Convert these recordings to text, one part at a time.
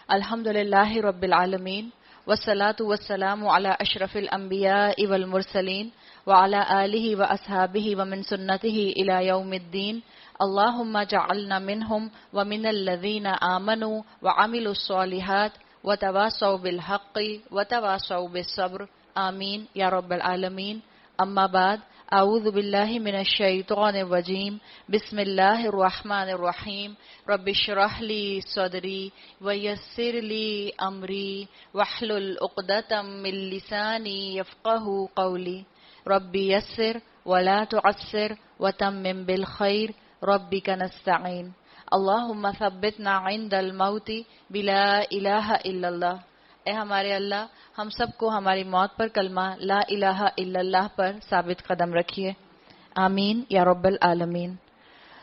الحمدللہ رب العالمین والصلاة والسلام علی اشرف الانبیاء والمرسلین وعلی آلہ واصحابہ ومن سنتہ الی یوم الدین اللہم اجعلنا منہم ومن الذین آمنوا وعملوا الصالحات وتواصوا بالحق وتواصوا بالصبر آمین یا رب العالمین. اما بعد، اعوذ باللہ من الشیطان الرجیم. بسم اللہ الرحمن الرحیم. رب اشرح لی صدری ویسر لی امری واحلل عقدۃ من لسانی یفقہوا قولی. رب یسر ولا تعسر وتمم بالخیر ربک نستعین. اللہم ثبتنا عند الموت بلا الہ الا اللہ. اے ہمارے اللہ، ہم سب کو ہماری موت پر کلمہ لا الہ الا اللہ پر ثابت قدم رکھیے. آمین یا رب العالمین.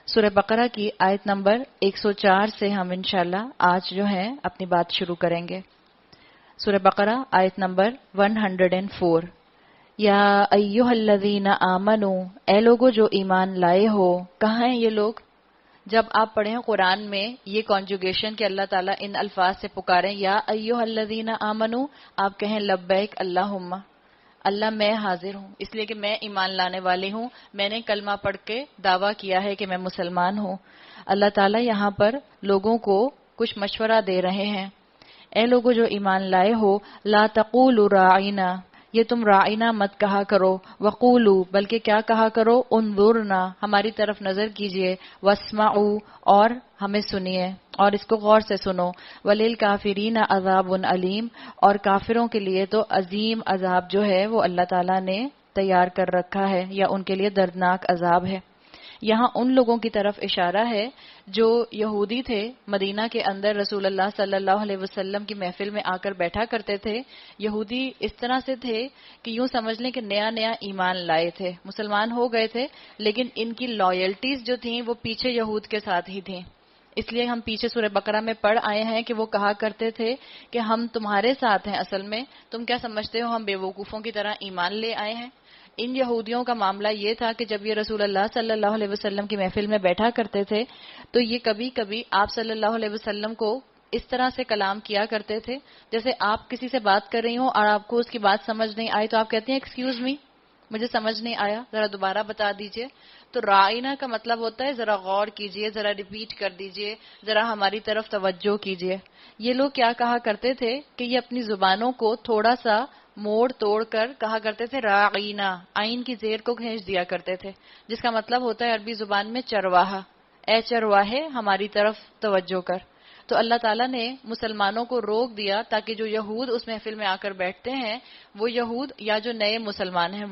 سورہ بقرہ کی آیت نمبر 104 سے ہم انشاءاللہ آج جو ہے اپنی بات شروع کریں گے. سورہ بقرہ آیت نمبر 104. یا ایہا الذین آمنو، اے لوگو جو ایمان لائے ہو. کہاں ہیں یہ لوگ؟ جب آپ پڑھیں قرآن میں یہ کانجوگیشن کہ اللہ تعالیٰ ان الفاظ سے پکاریں یا ایہا الذین آمنو، آپ کہیں لبیک اللہم، اللہ میں حاضر ہوں، اس لیے کہ میں ایمان لانے والی ہوں، میں نے کلمہ پڑھ کے دعویٰ کیا ہے کہ میں مسلمان ہوں. اللہ تعالیٰ یہاں پر لوگوں کو کچھ مشورہ دے رہے ہیں. اے لوگو جو ایمان لائے ہو، لا تقولوا راعینا، یہ تم راعینا مت کہا کرو، وقولو، بلکہ کیا کہا کرو، انظرنا، ہماری طرف نظر کیجئے، واسمعوا، اور ہمیں سنیے اور اس کو غور سے سنو. وللکافرین عذاب علیم، اور کافروں کے لیے تو عظیم عذاب جو ہے وہ اللہ تعالیٰ نے تیار کر رکھا ہے، یا ان کے لیے دردناک عذاب ہے. یہاں ان لوگوں کی طرف اشارہ ہے جو یہودی تھے، مدینہ کے اندر رسول اللہ صلی اللہ علیہ وسلم کی محفل میں آ کر بیٹھا کرتے تھے. یہودی اس طرح سے تھے کہ یوں سمجھ لیں کہ نیا نیا ایمان لائے تھے، مسلمان ہو گئے تھے، لیکن ان کی لائلٹیز جو تھیں وہ پیچھے یہود کے ساتھ ہی تھیں. اس لیے ہم پیچھے سورہ بقرہ میں پڑھ آئے ہیں کہ وہ کہا کرتے تھے کہ ہم تمہارے ساتھ ہیں، اصل میں تم کیا سمجھتے ہو ہم بے وقوفوں کی طرح ایمان لے آئے ہیں. ان یہودیوں کا معاملہ یہ تھا کہ جب یہ رسول اللہ صلی اللہ علیہ وسلم کی محفل میں بیٹھا کرتے تھے تو یہ کبھی کبھی آپ صلی اللہ علیہ وسلم کو اس طرح سے کلام کیا کرتے تھے جیسے آپ کسی سے بات کر رہی ہوں اور آپ کو اس کی بات سمجھ نہیں آئی تو آپ کہتے ہیں ایکسکیوز می، مجھے سمجھ نہیں آیا، ذرا دوبارہ بتا دیجئے. تو رائنا کا مطلب ہوتا ہے ذرا غور کیجئے، ذرا ریپیٹ کر دیجئے، ذرا ہماری طرف توجہ کیجئے. یہ لوگ کیا کہا کرتے تھے کہ یہ اپنی زبانوں کو تھوڑا سا موڑ توڑ کر کہا کرتے تھے راعینا، آئین کی زیر کو کھینچ دیا کرتے تھے، جس کا مطلب ہوتا ہے عربی زبان میں چرواہا، اے چرواہے ہماری طرف توجہ کر. تو اللہ تعالیٰ نے مسلمانوں کو روک دیا تاکہ جو یہود اس محفل میں آ کر بیٹھتے ہیں وہ یہود یا جو نئے مسلمان ہیں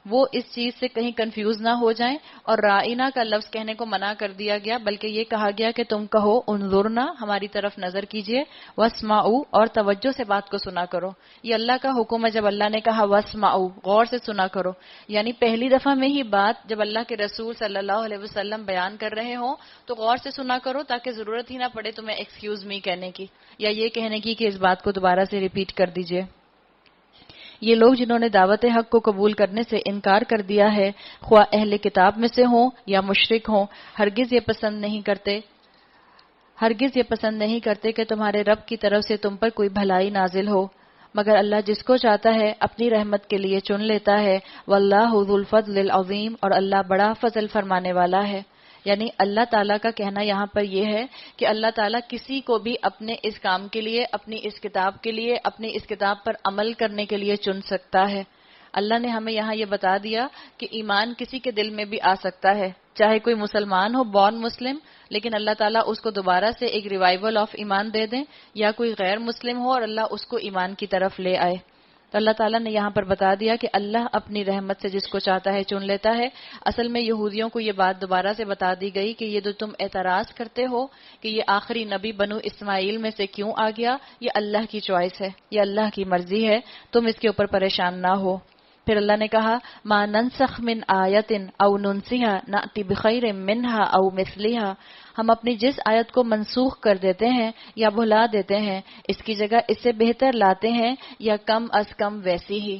وہ اس چیز سے کہیں کنفیوز نہ ہو جائیں. اور رائنا کا لفظ کہنے کو منع کر دیا گیا، بلکہ یہ کہا گیا کہ تم کہو انظرنا، ہماری طرف نظر کیجئے، واسمعوا، اور توجہ سے بات کو سنا کرو. یہ اللہ کا حکم ہے. جب اللہ نے کہا واسمعوا، غور سے سنا کرو، یعنی پہلی دفعہ میں ہی بات جب اللہ کے رسول صلی اللہ علیہ وسلم بیان کر رہے ہوں تو غور سے سنا کرو تاکہ ضرورت ہی نہ پڑے تمہیں ایکسکیوز می کہنے کی یا یہ کہنے کی کہ اس بات کو دوبارہ سے ریپیٹ کر دیجئے. یہ لوگ جنہوں نے دعوت حق کو قبول کرنے سے انکار کر دیا ہے، خواہ اہل کتاب میں سے ہوں یا مشرک ہوں، ہرگز یہ پسند نہیں کرتے کہ تمہارے رب کی طرف سے تم پر کوئی بھلائی نازل ہو، مگر اللہ جس کو چاہتا ہے اپنی رحمت کے لیے چن لیتا ہے. واللہ ذو الفضل العظیم، اور اللہ بڑا فضل فرمانے والا ہے. یعنی اللہ تعالیٰ کا کہنا یہاں پر یہ ہے کہ اللہ تعالیٰ کسی کو بھی اپنے اس کام کے لیے، اپنی اس کتاب کے لیے، اپنی اس کتاب پر عمل کرنے کے لیے چن سکتا ہے. اللہ نے ہمیں یہاں یہ بتا دیا کہ ایمان کسی کے دل میں بھی آ سکتا ہے، چاہے کوئی مسلمان ہو، بورن مسلم، لیکن اللہ تعالیٰ اس کو دوبارہ سے ایک ریوائیول آف ایمان دے دیں، یا کوئی غیر مسلم ہو اور اللہ اس کو ایمان کی طرف لے آئے. تو اللہ تعالیٰ نے یہاں پر بتا دیا کہ اللہ اپنی رحمت سے جس کو چاہتا ہے چن لیتا ہے. اصل میں یہودیوں کو یہ بات دوبارہ سے بتا دی گئی کہ یہ جو تم اعتراض کرتے ہو کہ یہ آخری نبی بنو اسماعیل میں سے کیوں آ گیا، یہ اللہ کی چوائس ہے، یہ اللہ کی مرضی ہے، تم اس کے اوپر پریشان نہ ہو. پھر اللہ نے کہا ما ننسخ من آیت او ننسیہا نأتی بخیر منہا او مثلیہا، ہم اپنی جس آیت کو منسوخ کر دیتے ہیں یا بھلا دیتے ہیں اس کی جگہ اس سے بہتر لاتے ہیں یا کم از کم ویسی ہی.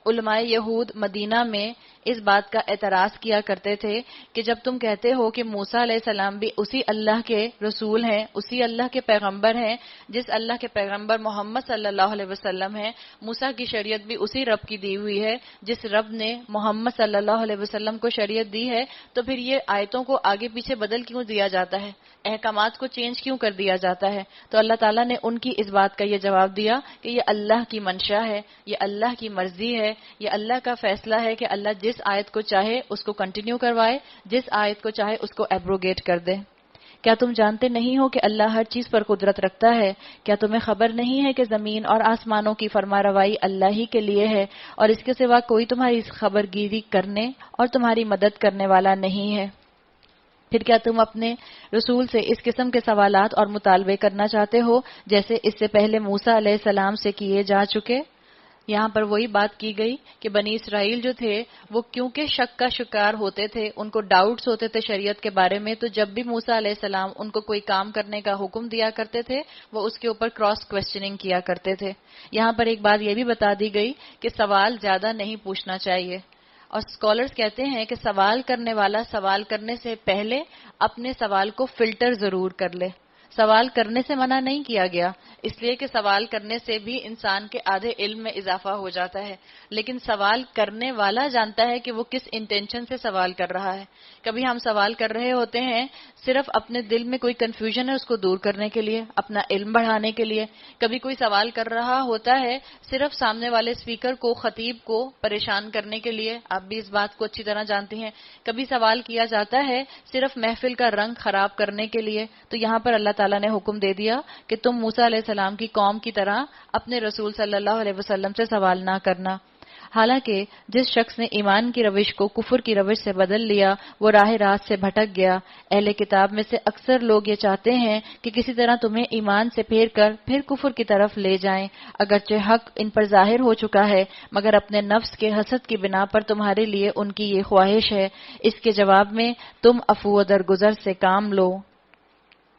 علماء یہود مدینہ میں اس بات کا اعتراض کیا کرتے تھے کہ جب تم کہتے ہو کہ موسیٰ علیہ السلام بھی اسی اللہ کے رسول ہیں، اسی اللہ کے پیغمبر ہیں جس اللہ کے پیغمبر محمد صلی اللہ علیہ وسلم ہیں، موسیٰ کی شریعت بھی اسی رب کی دی ہوئی ہے جس رب نے محمد صلی اللہ علیہ وسلم کو شریعت دی ہے، تو پھر یہ آیتوں کو آگے پیچھے بدل کیوں دیا جاتا ہے، احکامات کو چینج کیوں کر دیا جاتا ہے؟ تو اللہ تعالیٰ نے ان کی اس بات کا یہ جواب دیا کہ یہ اللہ کی منشا ہے، یہ اللہ کی مرضی ہے، یہ اللہ کا فیصلہ ہے کہ اللہ جس آیت کو چاہے اس کو کنٹینیو کروائے، جس آیت کو چاہے اس کو ایبروگیٹ کر دے۔ کیا تم جانتے نہیں ہو کہ اللہ ہر چیز پر قدرت رکھتا ہے؟ کیا تمہیں خبر نہیں ہے کہ زمین اور آسمانوں کی فرما روائی اللہ ہی کے لیے ہے اور اس کے سوا کوئی تمہاری خبر گیری کرنے اور تمہاری مدد کرنے والا نہیں ہے؟ پھر کیا تم اپنے رسول سے اس قسم کے سوالات اور مطالبے کرنا چاہتے ہو جیسے اس سے پہلے موسیٰ علیہ السلام سے کیے جا چکے؟ یہاں پر وہی بات کی گئی کہ بنی اسرائیل جو تھے وہ کیونکہ شک کا شکار ہوتے تھے، ان کو ڈاؤٹس ہوتے تھے شریعت کے بارے میں، تو جب بھی موسیٰ علیہ السلام ان کو کوئی کام کرنے کا حکم دیا کرتے تھے وہ اس کے اوپر کراس کوسچننگ کیا کرتے تھے۔ یہاں پر ایک بات یہ بھی بتا دی گئی کہ سوال زیادہ نہیں پوچھنا چاہیے، اور اسکالرز کہتے ہیں کہ سوال کرنے والا سوال کرنے سے پہلے اپنے سوال کو فلٹر ضرور کر لے۔ سوال کرنے سے منع نہیں کیا گیا، اس لیے کہ سوال کرنے سے بھی انسان کے آدھے علم میں اضافہ ہو جاتا ہے، لیکن سوال کرنے والا جانتا ہے کہ وہ کس انٹینشن سے سوال کر رہا ہے۔ کبھی ہم سوال کر رہے ہوتے ہیں صرف اپنے دل میں کوئی کنفیوژن ہے اس کو دور کرنے کے لیے، اپنا علم بڑھانے کے لیے، کبھی کوئی سوال کر رہا ہوتا ہے صرف سامنے والے اسپیکر کو، خطیب کو پریشان کرنے کے لیے، آپ بھی اس بات کو اچھی طرح جانتی ہیں، کبھی سوال کیا جاتا ہے صرف محفل کا رنگ خراب کرنے کے لیے۔ تو یہاں پر اللہ تعالیٰ نے حکم دے دیا کہ تم موسیٰ علیہ السلام کی قوم کی طرح اپنے رسول صلی اللہ علیہ وسلم سے سوال نہ کرنا۔ حالانکہ جس شخص نے ایمان کی روش کو کفر کی روش سے بدل لیا وہ راہ راست سے بھٹک گیا۔ اہل کتاب میں سے اکثر لوگ یہ چاہتے ہیں کہ کسی طرح تمہیں ایمان سے پھیر کر پھر کفر کی طرف لے جائیں، اگرچہ حق ان پر ظاہر ہو چکا ہے، مگر اپنے نفس کے حسد کی بنا پر تمہارے لیے ان کی یہ خواہش ہے۔ اس کے جواب میں تم عفو و درگزر سے کام لو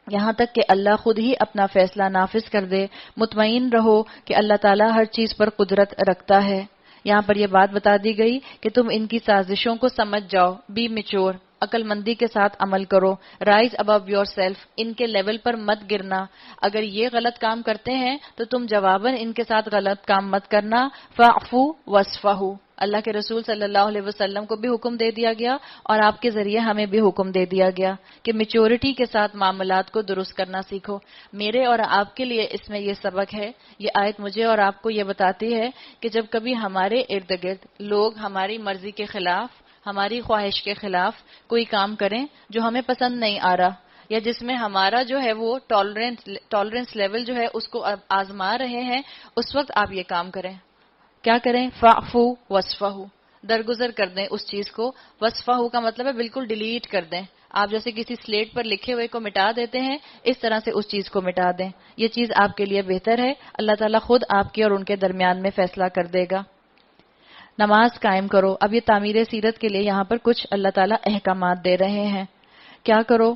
یہاں تک کہ اللہ خود ہی اپنا فیصلہ نافذ کر دے۔ مطمئن رہو کہ اللہ تعالیٰ ہر چیز پر قدرت رکھتا ہے۔ یہاں پر یہ بات بتا دی گئی کہ تم ان کی سازشوں کو سمجھ جاؤ، بی میچور، عقل مندی کے ساتھ عمل کرو، رائز ابو یور سیلف، ان کے لیول پر مت گرنا۔ اگر یہ غلط کام کرتے ہیں تو تم جواباً ان کے ساتھ غلط کام مت کرنا۔ فاعفو واصفحوا، اللہ کے رسول صلی اللہ علیہ وسلم کو بھی حکم دے دیا گیا اور آپ کے ذریعے ہمیں بھی حکم دے دیا گیا کہ میچورٹی کے ساتھ معاملات کو درست کرنا سیکھو۔ میرے اور آپ کے لیے اس میں یہ سبق ہے، یہ آیت مجھے اور آپ کو یہ بتاتی ہے کہ جب کبھی ہمارے ارد گرد لوگ ہماری مرضی کے خلاف، ہماری خواہش کے خلاف کوئی کام کریں جو ہمیں پسند نہیں آ رہا یا جس میں ہمارا جو ہے وہ ٹالرنس لیول جو ہے اس کو آزما رہے ہیں، اس وقت آپ یہ کام کریں۔ کیا کریں؟ فاعفو واصفحوا، درگزر کر دیں اس چیز کو۔ واصفحوا کا مطلب ہے بالکل ڈیلیٹ کر دیں۔ آپ جیسے کسی سلیٹ پر لکھے ہوئے کو مٹا دیتے ہیں، اس طرح سے اس چیز کو مٹا دیں۔ یہ چیز آپ کے لیے بہتر ہے، اللہ تعالیٰ خود آپ کے اور ان کے درمیان میں فیصلہ کر دے گا۔ نماز قائم کرو۔ اب یہ تعمیر سیرت کے لیے یہاں پر کچھ اللہ تعالیٰ احکامات دے رہے ہیں۔ کیا کرو؟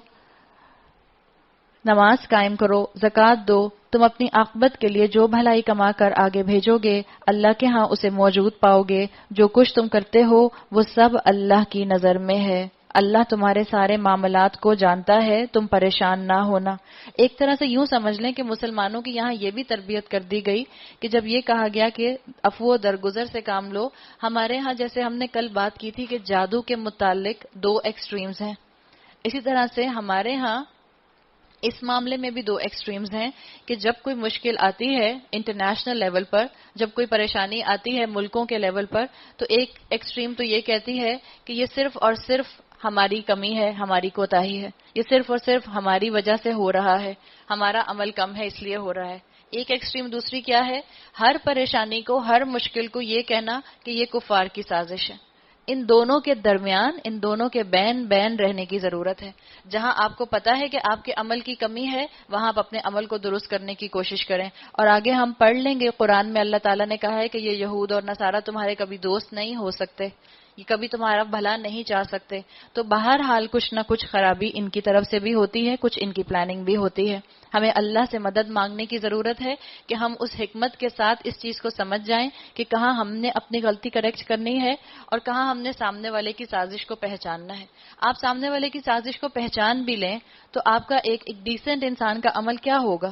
نماز قائم کرو، زکوٰۃ دو، تم اپنی عاقبت کے لیے جو بھلائی کما کر آگے بھیجو گے اللہ کے ہاں اسے موجود پاؤ گے۔ جو کچھ تم کرتے ہو وہ سب اللہ کی نظر میں ہے، اللہ تمہارے سارے معاملات کو جانتا ہے، تم پریشان نہ ہونا۔ ایک طرح سے یوں سمجھ لیں کہ مسلمانوں کی یہاں یہ بھی تربیت کر دی گئی کہ جب یہ کہا گیا کہ عفو و درگزر سے کام لو، ہمارے ہاں جیسے ہم نے کل بات کی تھی کہ جادو کے متعلق دو ایکسٹریمز ہیں، اسی طرح سے ہمارے ہاں اس معاملے میں بھی دو ایکسٹریمز ہیں کہ جب کوئی مشکل آتی ہے انٹرنیشنل لیول پر، جب کوئی پریشانی آتی ہے ملکوں کے لیول پر، تو ایک ایکسٹریم تو یہ کہتی ہے کہ یہ صرف اور صرف ہماری کمی ہے، ہماری کوتاہی ہے، یہ صرف اور صرف ہماری وجہ سے ہو رہا ہے، ہمارا عمل کم ہے اس لیے ہو رہا ہے۔ ایک ایکسٹریم دوسری کیا ہے؟ ہر پریشانی کو، ہر مشکل کو یہ کہنا کہ یہ کفار کی سازش ہے۔ ان دونوں کے درمیان، ان دونوں کے بین رہنے کی ضرورت ہے۔ جہاں آپ کو پتا ہے کہ آپ کے عمل کی کمی ہے وہاں آپ اپنے عمل کو درست کرنے کی کوشش کریں۔ اور آگے ہم پڑھ لیں گے قرآن میں اللہ تعالیٰ نے کہا ہے کہ یہ یہود اور نصارہ تمہارے کبھی دوست نہیں ہو سکتے، یہ کبھی تمہارا بھلا نہیں چاہ سکتے. تو بہرحال کچھ نہ کچھ خرابی ان کی طرف سے بھی ہوتی ہے, کچھ ان کی پلاننگ بھی ہوتی ہے. ہمیں اللہ سے مدد مانگنے کی ضرورت ہے کہ ہم اس حکمت کے ساتھ اس چیز کو سمجھ جائیں کہ کہاں ہم نے اپنی غلطی کریکٹ کرنی ہے اور کہاں ہم نے سامنے والے کی سازش کو پہچاننا ہے. آپ سامنے والے کی سازش کو پہچان بھی لیں تو آپ کا ایک ڈیسنٹ انسان کا عمل کیا ہوگا؟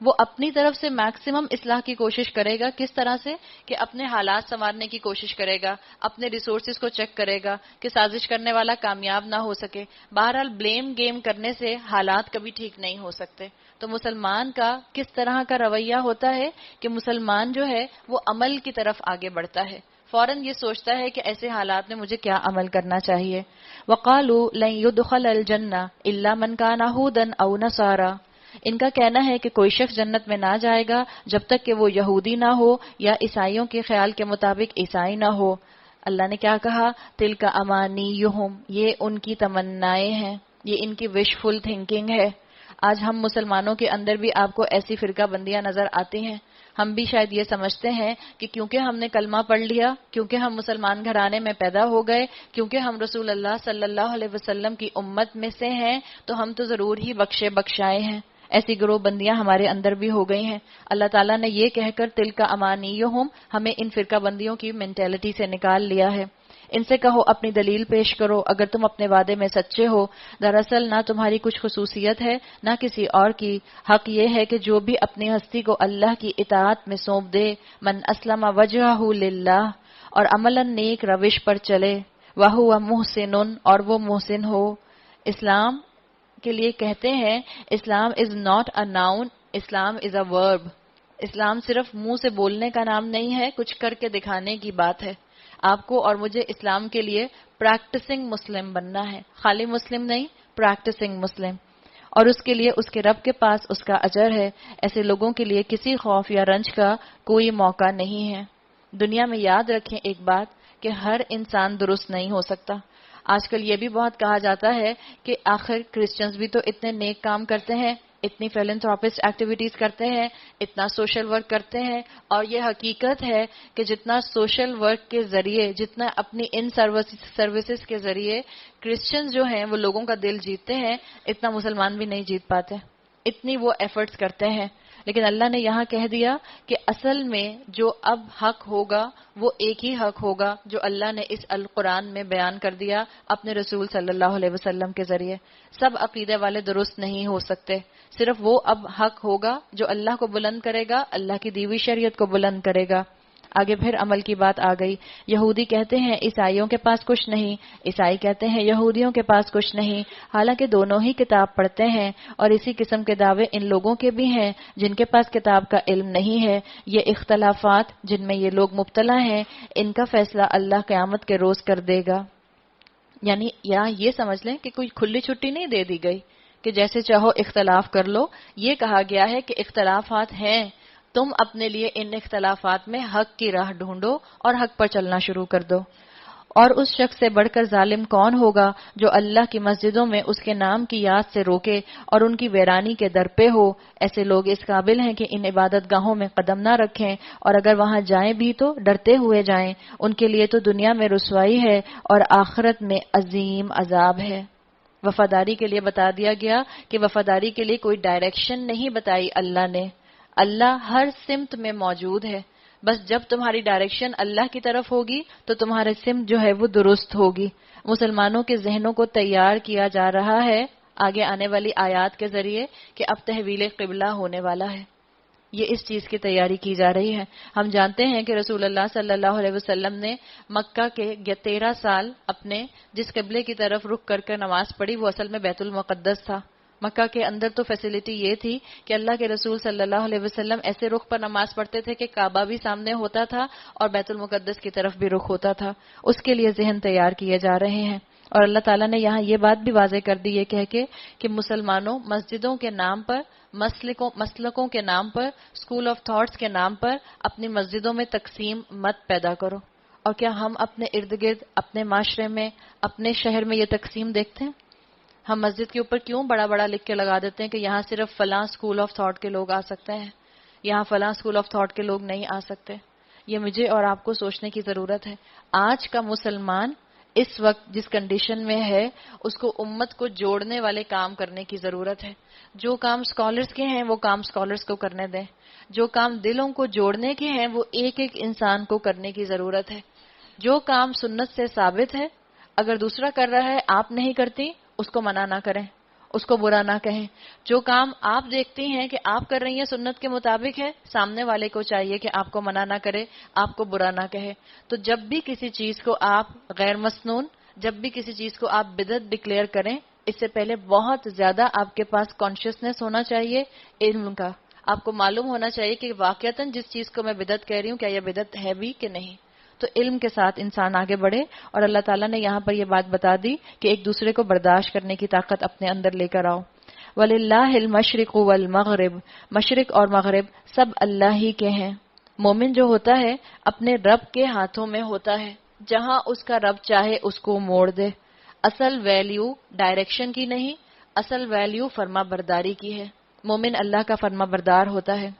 وہ اپنی طرف سے میکسیمم اصلاح کی کوشش کرے گا. کس طرح سے؟ کہ اپنے حالات سنوارنے کی کوشش کرے گا, اپنے ریسورسز کو چیک کرے گا کہ سازش کرنے والا کامیاب نہ ہو سکے. بہرحال بلیم گیم کرنے سے حالات کبھی ٹھیک نہیں ہو سکتے. تو مسلمان کا کس طرح کا رویہ ہوتا ہے کہ مسلمان جو ہے وہ عمل کی طرف آگے بڑھتا ہے, فوراً یہ سوچتا ہے کہ ایسے حالات میں مجھے کیا عمل کرنا چاہیے. وَقَالُوا لَن يُدْخَلَ الْجَنَّةَ إِلَّا مَنْ كَانَ هُودًا أَوْ نَصَارَىٰ. ان کا کہنا ہے کہ کوئی شخص جنت میں نہ جائے گا جب تک کہ وہ یہودی نہ ہو یا عیسائیوں کے خیال کے مطابق عیسائی نہ ہو. اللہ نے کیا کہا؟ تِلْكَ أَمَانِيُّهُمْ, یہ ان کی تمنائیں ہیں, یہ ان کی وشفل تھنکنگ ہے. آج ہم مسلمانوں کے اندر بھی آپ کو ایسی فرقہ بندیاں نظر آتی ہیں. ہم بھی شاید یہ سمجھتے ہیں کہ کیونکہ ہم نے کلمہ پڑھ لیا, کیونکہ ہم مسلمان گھرانے میں پیدا ہو گئے, کیونکہ ہم رسول اللہ صلی اللہ علیہ وسلم کی امت میں سے ہیں, تو ہم تو ضرور ہی بخشے بخشائے ہیں. ایسی گروہ بندیاں ہمارے اندر بھی ہو گئی ہیں. اللہ تعالیٰ نے یہ کہہ کر تِلْكَ أَمَانِيُّهُمْ ہمیں ان فرقہ بندیوں کی مینٹیلٹی سے نکال لیا ہے. ان سے کہو اپنی دلیل پیش کرو اگر تم اپنے وعدے میں سچے ہو. دراصل نہ تمہاری کچھ خصوصیت ہے نہ کسی اور کی. حق یہ ہے کہ جو بھی اپنی ہستی کو اللہ کی اطاعت میں سونپ دے, من اسلم وجہہ للہ, اور عملاً نیک روش پر چلے, وہو محسن, اور وہ محسن ہو. اسلام کے لیے کہتے ہیں اسلام از ناٹ اے ناؤن, اسلام از اے ورب. اسلام صرف منہ سے بولنے کا نام نہیں ہے, کچھ کر کے دکھانے کی بات ہے. آپ کو اور مجھے اسلام کے لیے پریکٹسنگ مسلم بننا ہے, خالی مسلم نہیں, پریکٹسنگ مسلم. اور اس کے لیے اس کے رب کے پاس اس کا اجر ہے. ایسے لوگوں کے لیے کسی خوف یا رنج کا کوئی موقع نہیں ہے. دنیا میں یاد رکھیں ایک بات کہ ہر انسان درست نہیں ہو سکتا. آج کل یہ بھی بہت کہا جاتا ہے کہ آخر کرسچنز بھی تو اتنے نیک کام کرتے ہیں, اتنی فیلنتھراپسٹ ایکٹیویٹیز کرتے ہیں, اتنا سوشل ورک کرتے ہیں, اور یہ حقیقت ہے کہ جتنا سوشل ورک کے ذریعے, جتنا اپنی ان سروسز کے ذریعے کرسچنز جو ہیں وہ لوگوں کا دل جیتتے ہیں, اتنا مسلمان بھی نہیں جیت پاتے. اتنی وہ ایفرٹس کرتے ہیں. لیکن اللہ نے یہاں کہہ دیا کہ اصل میں جو اب حق ہوگا وہ ایک ہی حق ہوگا جو اللہ نے اس القرآن میں بیان کر دیا اپنے رسول صلی اللہ علیہ وسلم کے ذریعے. سب عقیدے والے درست نہیں ہو سکتے, صرف وہ اب حق ہوگا جو اللہ کو بلند کرے گا, اللہ کی دی ہوئی شریعت کو بلند کرے گا. آگے پھر عمل کی بات آ گئی. یہودی کہتے ہیں عیسائیوں کے پاس کچھ نہیں, عیسائی کہتے ہیں یہودیوں کے پاس کچھ نہیں, حالانکہ دونوں ہی کتاب پڑھتے ہیں. اور اسی قسم کے دعوے ان لوگوں کے بھی ہیں جن کے پاس کتاب کا علم نہیں ہے. یہ اختلافات جن میں یہ لوگ مبتلا ہیں, ان کا فیصلہ اللہ قیامت کے روز کر دے گا. یعنی یہاں یہ سمجھ لیں کہ کوئی کھلی چھٹی نہیں دے دی گئی کہ جیسے چاہو اختلاف کر لو. یہ کہا گیا ہے کہ اختلافات ہیں, تم اپنے لیے ان اختلافات میں حق کی راہ ڈھونڈو اور حق پر چلنا شروع کر دو. اور اس شخص سے بڑھ کر ظالم کون ہوگا جو اللہ کی مسجدوں میں اس کے نام کی یاد سے روکے اور ان کی ویرانی کے در پہ ہو. ایسے لوگ اس قابل ہیں کہ ان عبادت گاہوں میں قدم نہ رکھیں, اور اگر وہاں جائیں بھی تو ڈرتے ہوئے جائیں. ان کے لیے تو دنیا میں رسوائی ہے اور آخرت میں عظیم عذاب ہے. وفاداری کے لیے بتا دیا گیا کہ وفاداری کے لیے کوئی ڈائریکشن نہیں بتائی اللہ نے. اللہ ہر سمت میں موجود ہے, بس جب تمہاری ڈائریکشن اللہ کی طرف ہوگی تو تمہاری سمت جو ہے وہ درست ہوگی. مسلمانوں کے ذہنوں کو تیار کیا جا رہا ہے آگے آنے والی آیات کے ذریعے کہ اب تحویل قبلہ ہونے والا ہے. یہ اس چیز کی تیاری کی جا رہی ہے. ہم جانتے ہیں کہ رسول اللہ صلی اللہ علیہ وسلم نے مکہ کے 13 سال اپنے جس قبلے کی طرف رخ کر کے نماز پڑھی وہ اصل میں بیت المقدس تھا. مکہ کے اندر تو فیسیلیٹی یہ تھی کہ اللہ کے رسول صلی اللہ علیہ وسلم ایسے رخ پر نماز پڑھتے تھے کہ کعبہ بھی سامنے ہوتا تھا اور بیت المقدس کی طرف بھی رخ ہوتا تھا. اس کے لیے ذہن تیار کیے جا رہے ہیں. اور اللہ تعالیٰ نے یہاں یہ بات بھی واضح کر دی یہ کہہ کے کہ مسلمانوں مسجدوں کے نام پر, مسلکوں کے نام پر, اسکول آف تھاٹس کے نام پر اپنی مسجدوں میں تقسیم مت پیدا کرو. اور کیا ہم اپنے ارد گرد, اپنے معاشرے میں, اپنے شہر میں یہ تقسیم دیکھتے ہیں؟ ہم مسجد کے اوپر کیوں بڑا بڑا لکھ کے لگا دیتے ہیں کہ یہاں صرف فلاں اسکول آف تھاٹ کے لوگ آ سکتے ہیں, یہاں فلاں اسکول آف تھاٹ کے لوگ نہیں آ سکتے. یہ مجھے اور آپ کو سوچنے کی ضرورت ہے. آج کا مسلمان اس وقت جس کنڈیشن میں ہے اس کو امت کو جوڑنے والے کام کرنے کی ضرورت ہے. جو کام اسکالرس کے ہیں وہ کام اسکالرس کو کرنے دیں. جو کام دلوں کو جوڑنے کے ہیں وہ ایک ایک انسان کو کرنے کی ضرورت ہے. جو کام سنت سے ثابت ہے اگر دوسرا کر رہا ہے آپ نہیں کرتی اس کو منع نہ کریں, اس کو برا نہ کہیں. جو کام آپ دیکھتی ہیں کہ آپ کر رہی ہیں سنت کے مطابق ہے, سامنے والے کو چاہیے کہ آپ کو منع نہ کرے, آپ کو برا نہ کہے. تو جب بھی کسی چیز کو آپ غیر مسنون, جب بھی کسی چیز کو آپ بدعت ڈکلیئر کریں, اس سے پہلے بہت زیادہ آپ کے پاس کانشیسنس ہونا چاہیے علم کا. آپ کو معلوم ہونا چاہیے کہ واقعتاً جس چیز کو میں بدعت کہہ رہی ہوں کیا یہ بدعت ہے بھی کہ نہیں. تو علم کے ساتھ انسان آگے بڑھے, اور اللہ تعالیٰ نے یہاں پر یہ بات بتا دی کہ ایک دوسرے کو برداشت کرنے کی طاقت اپنے اندر لے کر آؤ. وَلِلَّهِ الْمَشْرِقُ وَالْمَغْرِبُ, مشرق اور مغرب سب اللہ ہی کے ہیں. مومن جو ہوتا ہے اپنے رب کے ہاتھوں میں ہوتا ہے, جہاں اس کا رب چاہے اس کو موڑ دے. اصل ویلیو ڈائریکشن کی نہیں, اصل ویلیو فرما برداری کی ہے. مومن اللہ کا فرما بردار ہوتا ہے.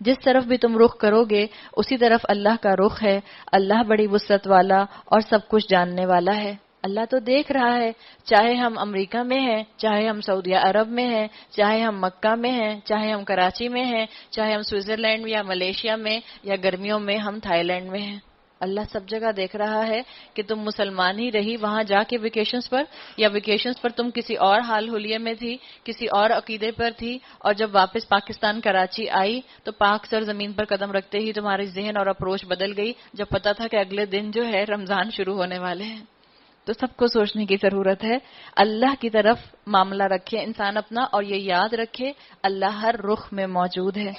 جس طرف بھی تم رخ کرو گے اسی طرف اللہ کا رخ ہے. اللہ بڑی وسعت والا اور سب کچھ جاننے والا ہے. اللہ تو دیکھ رہا ہے, چاہے ہم امریکہ میں ہیں, چاہے ہم سعودیہ عرب میں ہیں, چاہے ہم مکہ میں ہیں, چاہے ہم کراچی میں ہیں, چاہے ہم سوئٹزرلینڈ یا ملیشیا میں, یا گرمیوں میں ہم تھائی لینڈ میں ہیں. اللہ سب جگہ دیکھ رہا ہے کہ تم مسلمان ہی رہی وہاں جا کے ویکیشنز پر, یا ویکیشنز پر تم کسی اور حال حلیے میں تھی, کسی اور عقیدے پر تھی, اور جب واپس پاکستان کراچی آئی تو پاک سر زمین پر قدم رکھتے ہی تمہاری ذہن اور اپروچ بدل گئی, جب پتا تھا کہ اگلے دن جو ہے رمضان شروع ہونے والے ہیں. تو سب کو سوچنے کی ضرورت ہے. اللہ کی طرف معاملہ رکھے انسان اپنا, اور یہ یاد رکھے اللہ ہر رخ میں موجود ہے.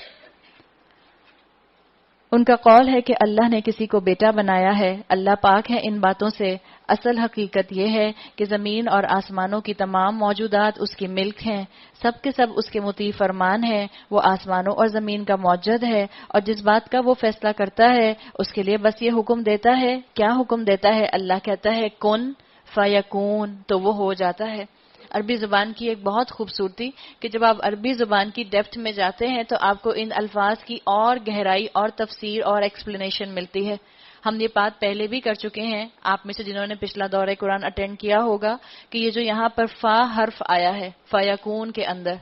ان کا قول ہے کہ اللہ نے کسی کو بیٹا بنایا ہے. اللہ پاک ہے ان باتوں سے. اصل حقیقت یہ ہے کہ زمین اور آسمانوں کی تمام موجودات اس کی ملک ہیں. سب کے سب اس کے مطیع فرمان ہیں. وہ آسمانوں اور زمین کا موجد ہے, اور جس بات کا وہ فیصلہ کرتا ہے اس کے لیے بس یہ حکم دیتا ہے. کیا حکم دیتا ہے؟ اللہ کہتا ہے کن فیکون, تو وہ ہو جاتا ہے. عربی زبان کی ایک بہت خوبصورتی کہ جب آپ عربی زبان کی ڈیپتھ میں جاتے ہیں تو آپ کو ان الفاظ کی اور گہرائی اور تفسیر اور ایکسپلینیشن ملتی ہے. ہم یہ بات پہلے بھی کر چکے ہیں, آپ میں سے جنہوں نے پچھلا دورہ قرآن اٹینڈ کیا ہوگا, کہ یہ جو یہاں پر فا حرف آیا ہے فیکون کے اندر,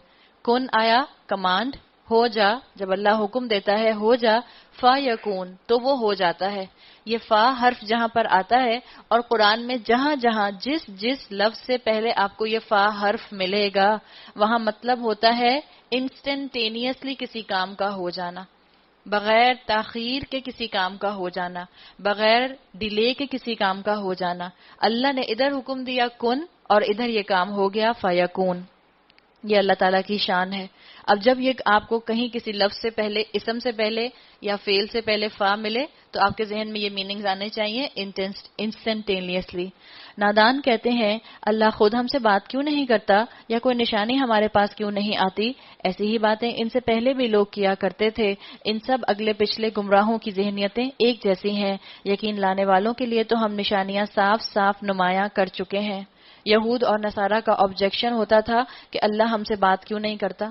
کن آیا کمانڈ, ہو جا, جب اللہ حکم دیتا ہے ہو جا, فیکون تو وہ ہو جاتا ہے. یہ فا حرف جہاں پر آتا ہے, اور قرآن میں جہاں جہاں جس جس لفظ سے پہلے آپ کو یہ فا حرف ملے گا وہاں مطلب ہوتا ہے انسٹنٹینیسلی کسی کام کا ہو جانا, بغیر تاخیر کے کسی کام کا ہو جانا, بغیر ڈیلے کے کسی کام کا ہو جانا. اللہ نے ادھر حکم دیا کن, اور ادھر یہ کام ہو گیا فیکون. یہ اللہ تعالیٰ کی شان ہے. اب جب یہ آپ کو کہیں کسی لفظ سے پہلے, اسم سے پہلے یا فعل سے پہلے فا ملے تو آپ کے ذہن میں یہ میننگز آنے چاہیے انسٹنٹینیسلی. نادان کہتے ہیں اللہ خود ہم سے بات کیوں نہیں کرتا, یا کوئی نشانی ہمارے پاس کیوں نہیں آتی؟ ایسی ہی باتیں ان سے پہلے بھی لوگ کیا کرتے تھے. ان سب اگلے پچھلے گمراہوں کی ذہنیتیں ایک جیسی ہیں. یقین لانے والوں کے لیے تو ہم نشانیاں صاف صاف نمایاں کر چکے ہیں. یہود اور نصارہ کا آبجیکشن ہوتا تھا کہ اللہ ہم سے بات کیوں نہیں کرتا,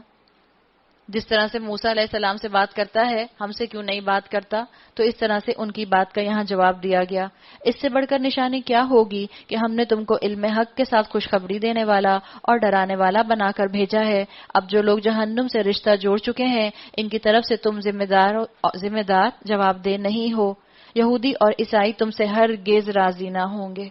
جس طرح سے موسیٰ علیہ السلام سے بات کرتا ہے ہم سے کیوں نہیں بات کرتا. تو اس طرح سے ان کی بات کا یہاں جواب دیا گیا. اس سے بڑھ کر نشانی کیا ہوگی کہ ہم نے تم کو علم حق کے ساتھ خوشخبری دینے والا اور ڈرانے والا بنا کر بھیجا ہے. اب جو لوگ جہنم سے رشتہ جوڑ چکے ہیں ان کی طرف سے تم ذمہ دار جواب دہ نہیں ہو. یہودی اور عیسائی تم سے ہرگز راضی نہ ہوں گے.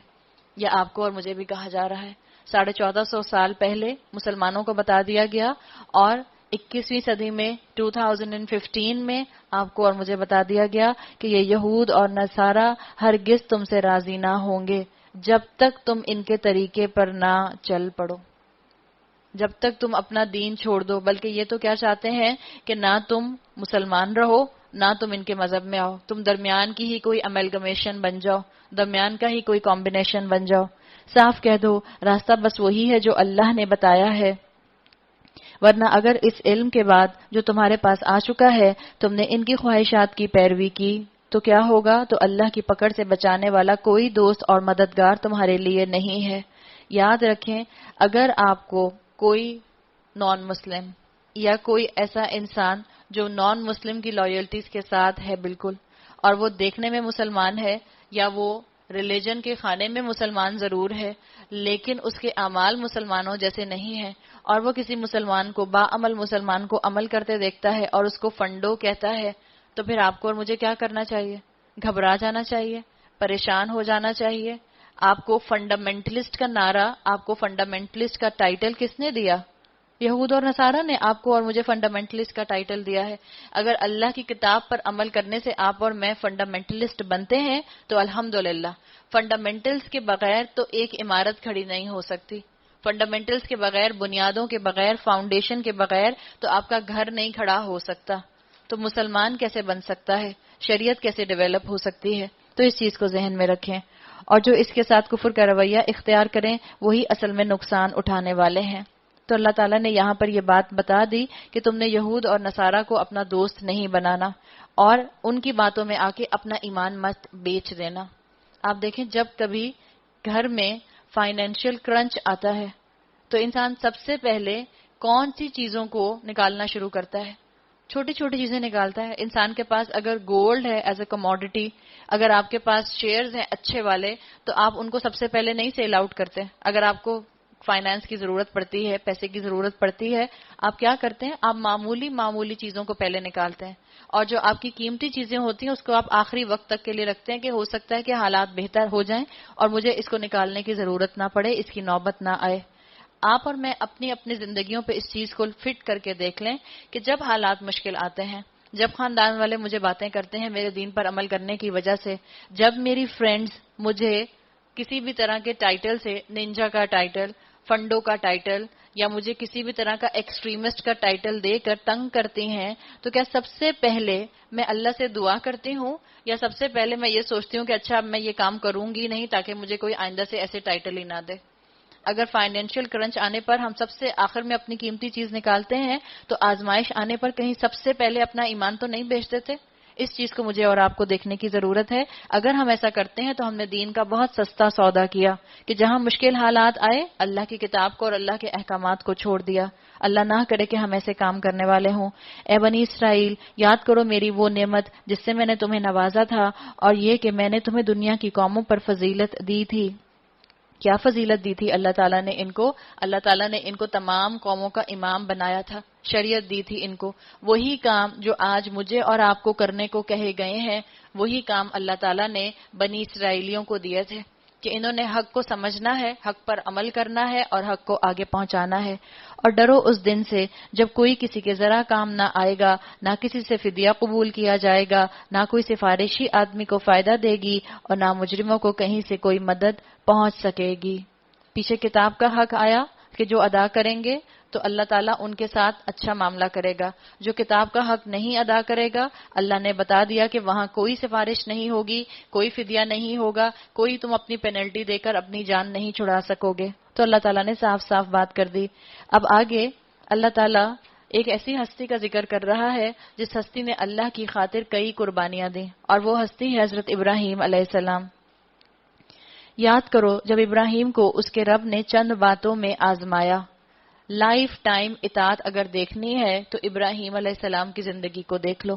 یہ آپ کو اور مجھے بھی کہا جا رہا ہے. 1450 سال پہلے مسلمانوں کو بتا دیا گیا, اور 21ویں صدی میں 2015 میں آپ کو اور مجھے بتا دیا گیا کہ یہ یہود اور نصارہ ہرگز تم سے راضی نہ ہوں گے جب تک تم ان کے طریقے پر نہ چل پڑو, جب تک تم اپنا دین چھوڑ دو. بلکہ یہ تو کیا چاہتے ہیں کہ نہ تم مسلمان رہو نہ تم ان کے مذہب میں آؤ, تم درمیان کی ہی کوئی امیلگمیشن بن جاؤ, درمیان کا ہی کوئی کمبینیشن بن جاؤ. صاف کہہ دو راستہ بس وہی ہے جو اللہ نے بتایا ہے, ورنہ اگر اس علم کے بعد جو تمہارے پاس آ چکا ہے تم نے ان کی خواہشات کی پیروی کی تو کیا ہوگا؟ تو اللہ کی پکڑ سے بچانے والا کوئی دوست اور مددگار تمہارے لیے نہیں ہے. یاد رکھیں اگر آپ کو کوئی نان مسلم یا کوئی ایسا انسان جو نان مسلم کی لائلٹیز کے ساتھ ہے بالکل, اور وہ دیکھنے میں مسلمان ہے یا وہ ریلیجن کے کھانے میں مسلمان ضرور ہے لیکن اس کے اعمال مسلمانوں جیسے نہیں ہیں، اور وہ کسی مسلمان کو، باعمل مسلمان کو عمل کرتے دیکھتا ہے اور اس کو فنڈو کہتا ہے، تو پھر آپ کو اور مجھے کیا کرنا چاہیے؟ گھبرا جانا چاہیے، پریشان ہو جانا چاہیے۔ آپ کو فنڈامنٹلسٹ کا نعرہ، آپ کو فنڈامنٹلسٹ کا ٹائٹل کس نے دیا؟ یہود اور نصارہ نے آپ کو اور مجھے فنڈامنٹلسٹ کا ٹائٹل دیا ہے۔ اگر اللہ کی کتاب پر عمل کرنے سے آپ اور میں فنڈامنٹلسٹ بنتے ہیں تو الحمدللہ۔ فنڈامنٹلز کے بغیر تو ایک عمارت کھڑی نہیں ہو سکتی، فنڈامنٹلز کے بغیر، بنیادوں کے بغیر، فاؤنڈیشن کے بغیر تو آپ کا گھر نہیں کھڑا ہو سکتا۔ تو مسلمان کیسے بن سکتا ہے؟ شریعت کیسے ڈیولپ ہو سکتی ہے؟ تو اس چیز کو ذہن میں رکھیں، اور جو اس کے ساتھ کفر کا رویہ اختیار کریں وہی اصل میں نقصان اٹھانے والے ہیں۔ تو اللہ تعالیٰ نے یہاں پر یہ بات بتا دی کہ تم نے یہود اور نصارہ کو اپنا دوست نہیں بنانا اور ان کی باتوں میں آ کے اپنا ایمان مت بیچ دینا۔ آپ دیکھیں جب کبھی گھر میں فائنینشیل کرنچ آتا ہے تو انسان سب سے پہلے کون سی چیزوں کو نکالنا شروع کرتا ہے؟ چھوٹی چھوٹی چیزیں نکالتا ہے۔ انسان کے پاس اگر گولڈ ہے ایز اے کموڈٹی، اگر آپ کے پاس شیئرز ہیں اچھے والے، تو آپ ان کو سب سے پہلے نہیں سیل آؤٹ کرتے۔ اگر آپ کو فائنانس کی ضرورت پڑتی ہے، پیسے کی ضرورت پڑتی ہے، آپ کیا کرتے ہیں؟ آپ معمولی چیزوں کو پہلے نکالتے ہیں، اور جو آپ کی قیمتی چیزیں ہوتی ہیں اس کو آپ آخری وقت تک کے لیے رکھتے ہیں کہ ہو سکتا ہے کہ حالات بہتر ہو جائیں اور مجھے اس کو نکالنے کی ضرورت نہ پڑے، اس کی نوبت نہ آئے۔ آپ اور میں اپنی زندگیوں پہ اس چیز کو فٹ کر کے دیکھ لیں کہ جب حالات مشکل آتے ہیں، جب خاندان والے مجھے باتیں کرتے ہیں میرے دین پر عمل کرنے کی وجہ سے، جب میری فرینڈز مجھے کسی بھی طرح کے ٹائٹل سے، نینجا کا ٹائٹل، فنڈو کا ٹائٹل، یا مجھے کسی بھی طرح کا ایکسٹریمسٹ کا ٹائٹل دے کر تنگ کرتی ہیں، تو کیا سب سے پہلے میں اللہ سے دعا کرتی ہوں یا سب سے پہلے میں یہ سوچتی ہوں کہ اچھا اب میں یہ کام کروں گی نہیں تاکہ مجھے کوئی آئندہ سے ایسے ٹائٹل ہی نہ دے؟ اگر فائنینشیل کرنچ آنے پر ہم سب سے آخر میں اپنی قیمتی چیز نکالتے ہیں تو آزمائش آنے پر کہیں سب سے پہلے اپنا ایمان تو نہیں بیچ دیتے؟ اس چیز کو مجھے اور آپ کو دیکھنے کی ضرورت ہے۔ اگر ہم ایسا کرتے ہیں تو ہم نے دین کا بہت سستا سودا کیا کہ جہاں مشکل حالات آئے اللہ کی کتاب کو اور اللہ کے احکامات کو چھوڑ دیا۔ اللہ نہ کرے کہ ہم ایسے کام کرنے والے ہوں۔ اے بنی اسرائیل، یاد کرو میری وہ نعمت جس سے میں نے تمہیں نوازا تھا، اور یہ کہ میں نے تمہیں دنیا کی قوموں پر فضیلت دی تھی۔ کیا فضیلت دی تھی اللہ تعالیٰ نے ان کو؟ اللہ تعالیٰ نے ان کو تمام قوموں کا امام بنایا تھا، شریعت دی تھی ان کو۔ وہی کام جو آج مجھے اور آپ کو کرنے کو کہے گئے ہیں، وہی کام اللہ تعالیٰ نے بنی اسرائیلیوں کو دیے تھے کہ انہوں نے حق کو سمجھنا ہے، حق پر عمل کرنا ہے اور حق کو آگے پہنچانا ہے۔ اور ڈرو اس دن سے جب کوئی کسی کے ذرا کام نہ آئے گا، نہ کسی سے فدیہ قبول کیا جائے گا، نہ کوئی سفارشی آدمی کو فائدہ دے گی، اور نہ مجرموں کو کہیں سے کوئی مدد پہنچ سکے گی۔ پیچھے کتاب کا حق آیا کہ جو ادا کریں گے تو اللہ تعالیٰ ان کے ساتھ اچھا معاملہ کرے گا۔ جو کتاب کا حق نہیں ادا کرے گا، اللہ نے بتا دیا کہ وہاں کوئی سفارش نہیں ہوگی، کوئی فدیہ نہیں ہوگا، کوئی تم اپنی پینلٹی دے کر اپنی جان نہیں چھڑا سکو گے۔ تو اللہ تعالیٰ نے صاف صاف بات کر دی۔ اب آگے اللہ تعالیٰ ایک ایسی ہستی کا ذکر کر رہا ہے جس ہستی نے اللہ کی خاطر کئی قربانیاں دیں، اور وہ ہستی ہے حضرت ابراہیم علیہ السلام۔ یاد کرو جب ابراہیم کو اس کے رب نے چند باتوں میں آزمایا۔ لائف ٹائم اطاعت اگر دیکھنی ہے تو ابراہیم علیہ السلام کی زندگی کو دیکھ لو۔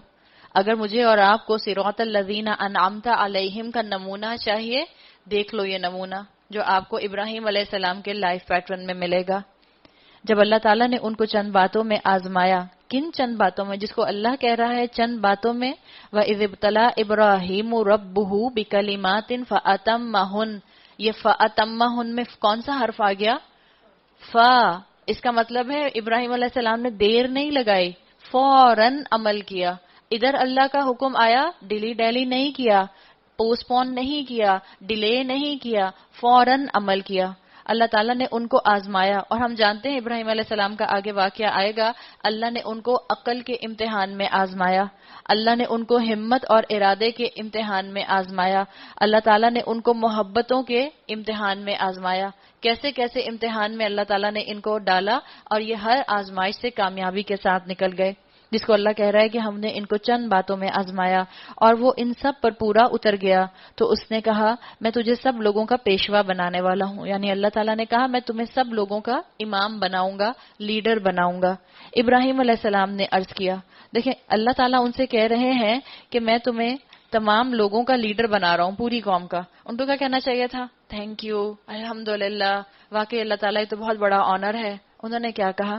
اگر مجھے اور آپ کو صراط الذین انعمت علیہم کا نمونہ چاہیے، دیکھ لو یہ نمونہ جو آپ کو ابراہیم علیہ السلام کے لائف پیٹرن میں ملے گا۔ جب اللہ تعالیٰ نے ان کو چند باتوں میں آزمایا، کن چند باتوں میں؟ جس کو اللہ کہہ رہا ہے چند باتوں میں، وَإِذِ ابْتَلَىٰ إِبْرَاهِيمُ رَبُّهُ بِكَلِمَاتٍ فَأَتَمَّهُنَّ، یہ فَأَتَمَّهُنَّ میں کون سا حرف آ گیا؟ فا۔ اس کا مطلب ہے ابراہیم علیہ السلام نے دیر نہیں لگائی، فوراً عمل کیا۔ ادھر اللہ کا حکم آیا، ڈیلی ڈیلی نہیں کیا، پوسٹ پون نہیں کیا، ڈیلے نہیں کیا، فوراً عمل کیا۔ اللہ تعالیٰ نے ان کو آزمایا، اور ہم جانتے ہیں ابراہیم علیہ السلام کا آگے واقعہ آئے گا۔ اللہ نے ان کو عقل کے امتحان میں آزمایا، اللہ نے ان کو ہمت اور ارادے کے امتحان میں آزمایا، اللہ تعالیٰ نے ان کو محبتوں کے امتحان میں آزمایا۔ کیسے کیسے امتحان میں اللہ تعالیٰ نے ان کو ڈالا، اور یہ ہر آزمائش سے کامیابی کے ساتھ نکل گئے، جس کو اللہ کہہ رہا ہے کہ ہم نے ان کو چند باتوں میں آزمایا اور وہ ان سب پر پورا اتر گیا۔ تو اس نے کہا میں تجھے سب لوگوں کا پیشوا بنانے والا ہوں، یعنی اللہ تعالیٰ نے کہا میں تمہیں سب لوگوں کا امام بناؤں گا، لیڈر بناؤں گا۔ ابراہیم علیہ السلام نے عرض کیا، دیکھیں اللہ تعالیٰ ان سے کہہ رہے ہیں کہ میں تمہیں تمام لوگوں کا لیڈر بنا رہا ہوں، پوری قوم کا. ان کو کیا کہنا چاہیے تھا؟ تھینک یو، الحمدللہ، واقعی اللہ تعالیٰ یہ تو بہت بڑا آنر ہے. انہوں نے کیا کہا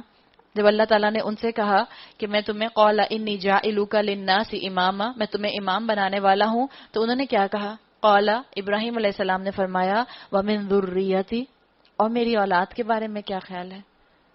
جب اللہ تعالیٰ نے ان سے کہا کہ میں تمہیں قال انی جاعلک للناس اماما، میں تمہیں امام بنانے والا ہوں، تو انہوں نے کیا کہا؟ قال، ابراہیم علیہ السلام نے فرمایا ومن ذریتی، اور میری اولاد کے بارے میں کیا خیال ہے،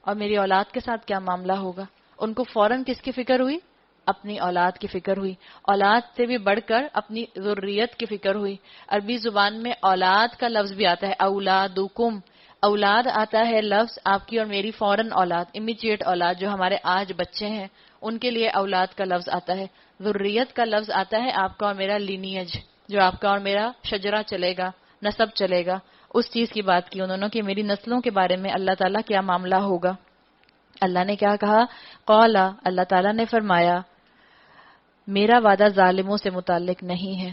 اور میری اولاد کے ساتھ کیا معاملہ ہوگا. ان کو فوراً کس کی فکر ہوئی؟ اپنی اولاد کی فکر ہوئی. اولاد سے بھی بڑھ کر اپنی ذریت کی فکر ہوئی. عربی زبان میں اولاد کا لفظ بھی آتا ہے، اولادکم. اولاد آتا ہے لفظ آپ کی اور میری فوراً اولاد، امیجیٹ اولاد جو ہمارے آج بچے ہیں، ان کے لیے اولاد کا لفظ آتا ہے. ذریت کا لفظ آتا ہے آپ کا اور میرا لینیج، جو آپ کا اور میرا شجرہ چلے گا، نسب چلے گا. اس چیز کی بات کی انہوں نے کہ میری نسلوں کے بارے میں اللہ تعالیٰ کیا معاملہ ہوگا. اللہ نے کیا کہا؟ قال، اللہ تعالیٰ نے فرمایا میرا وعدہ ظالموں سے متعلق نہیں ہے.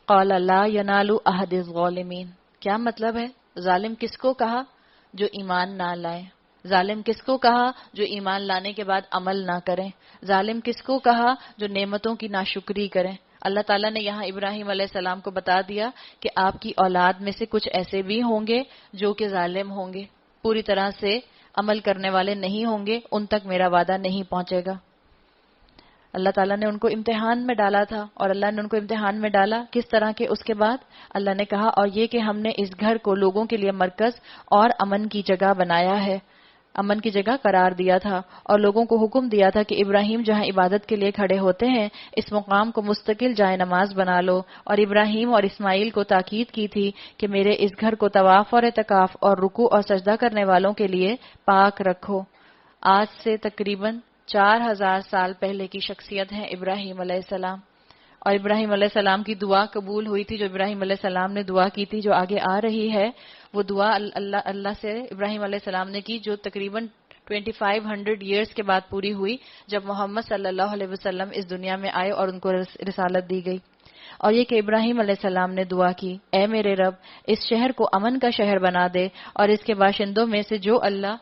قال لا ینال عہد الظالمین. کیا مطلب ہے؟ ظالم کس کو کہا؟ جو ایمان نہ لائیں. ظالم کس کو کہا؟ جو ایمان لانے کے بعد عمل نہ کریں. ظالم کس کو کہا؟ جو نعمتوں کی ناشکری کریں. اللہ تعالیٰ نے یہاں ابراہیم علیہ السلام کو بتا دیا کہ آپ کی اولاد میں سے کچھ ایسے بھی ہوں گے جو کہ ظالم ہوں گے، پوری طرح سے عمل کرنے والے نہیں ہوں گے، ان تک میرا وعدہ نہیں پہنچے گا. اللہ تعالیٰ نے ان کو امتحان میں ڈالا تھا، اور اللہ نے ان کو امتحان میں ڈالا کس طرح کے؟ اس کے بعد اللہ نے کہا اور یہ کہ ہم نے اس گھر کو لوگوں کے لیے مرکز اور امن کی جگہ بنایا ہے، امن کی جگہ قرار دیا تھا، اور لوگوں کو حکم دیا تھا کہ ابراہیم جہاں عبادت کے لیے کھڑے ہوتے ہیں اس مقام کو مستقل جائے نماز بنا لو. اور ابراہیم اور اسماعیل کو تاکید کی تھی کہ میرے اس گھر کو طواف اور اعتکاف اور رکوع اور سجدہ کرنے والوں کے لیے پاک رکھو. آج سے تقریباً 4000 سال پہلے کی شخصیت ہیں ابراہیم علیہ السلام. اور ابراہیم علیہ السلام کی دعا قبول ہوئی تھی، جو ابراہیم علیہ السلام نے دعا کی تھی جو آگے آ رہی ہے، وہ دعا اللہ سے ابراہیم علیہ السلام نے کی، جو تقریباً 2500 ایئرز کے بعد پوری ہوئی، جب محمد صلی اللہ علیہ وسلم اس دنیا میں آئے اور ان کو رسالت دی گئی. اور یہ کہ ابراہیم علیہ السلام نے دعا کی اے میرے رب اس شہر کو امن کا شہر بنا دے، اور اس کے باشندوں میں سے جو اللہ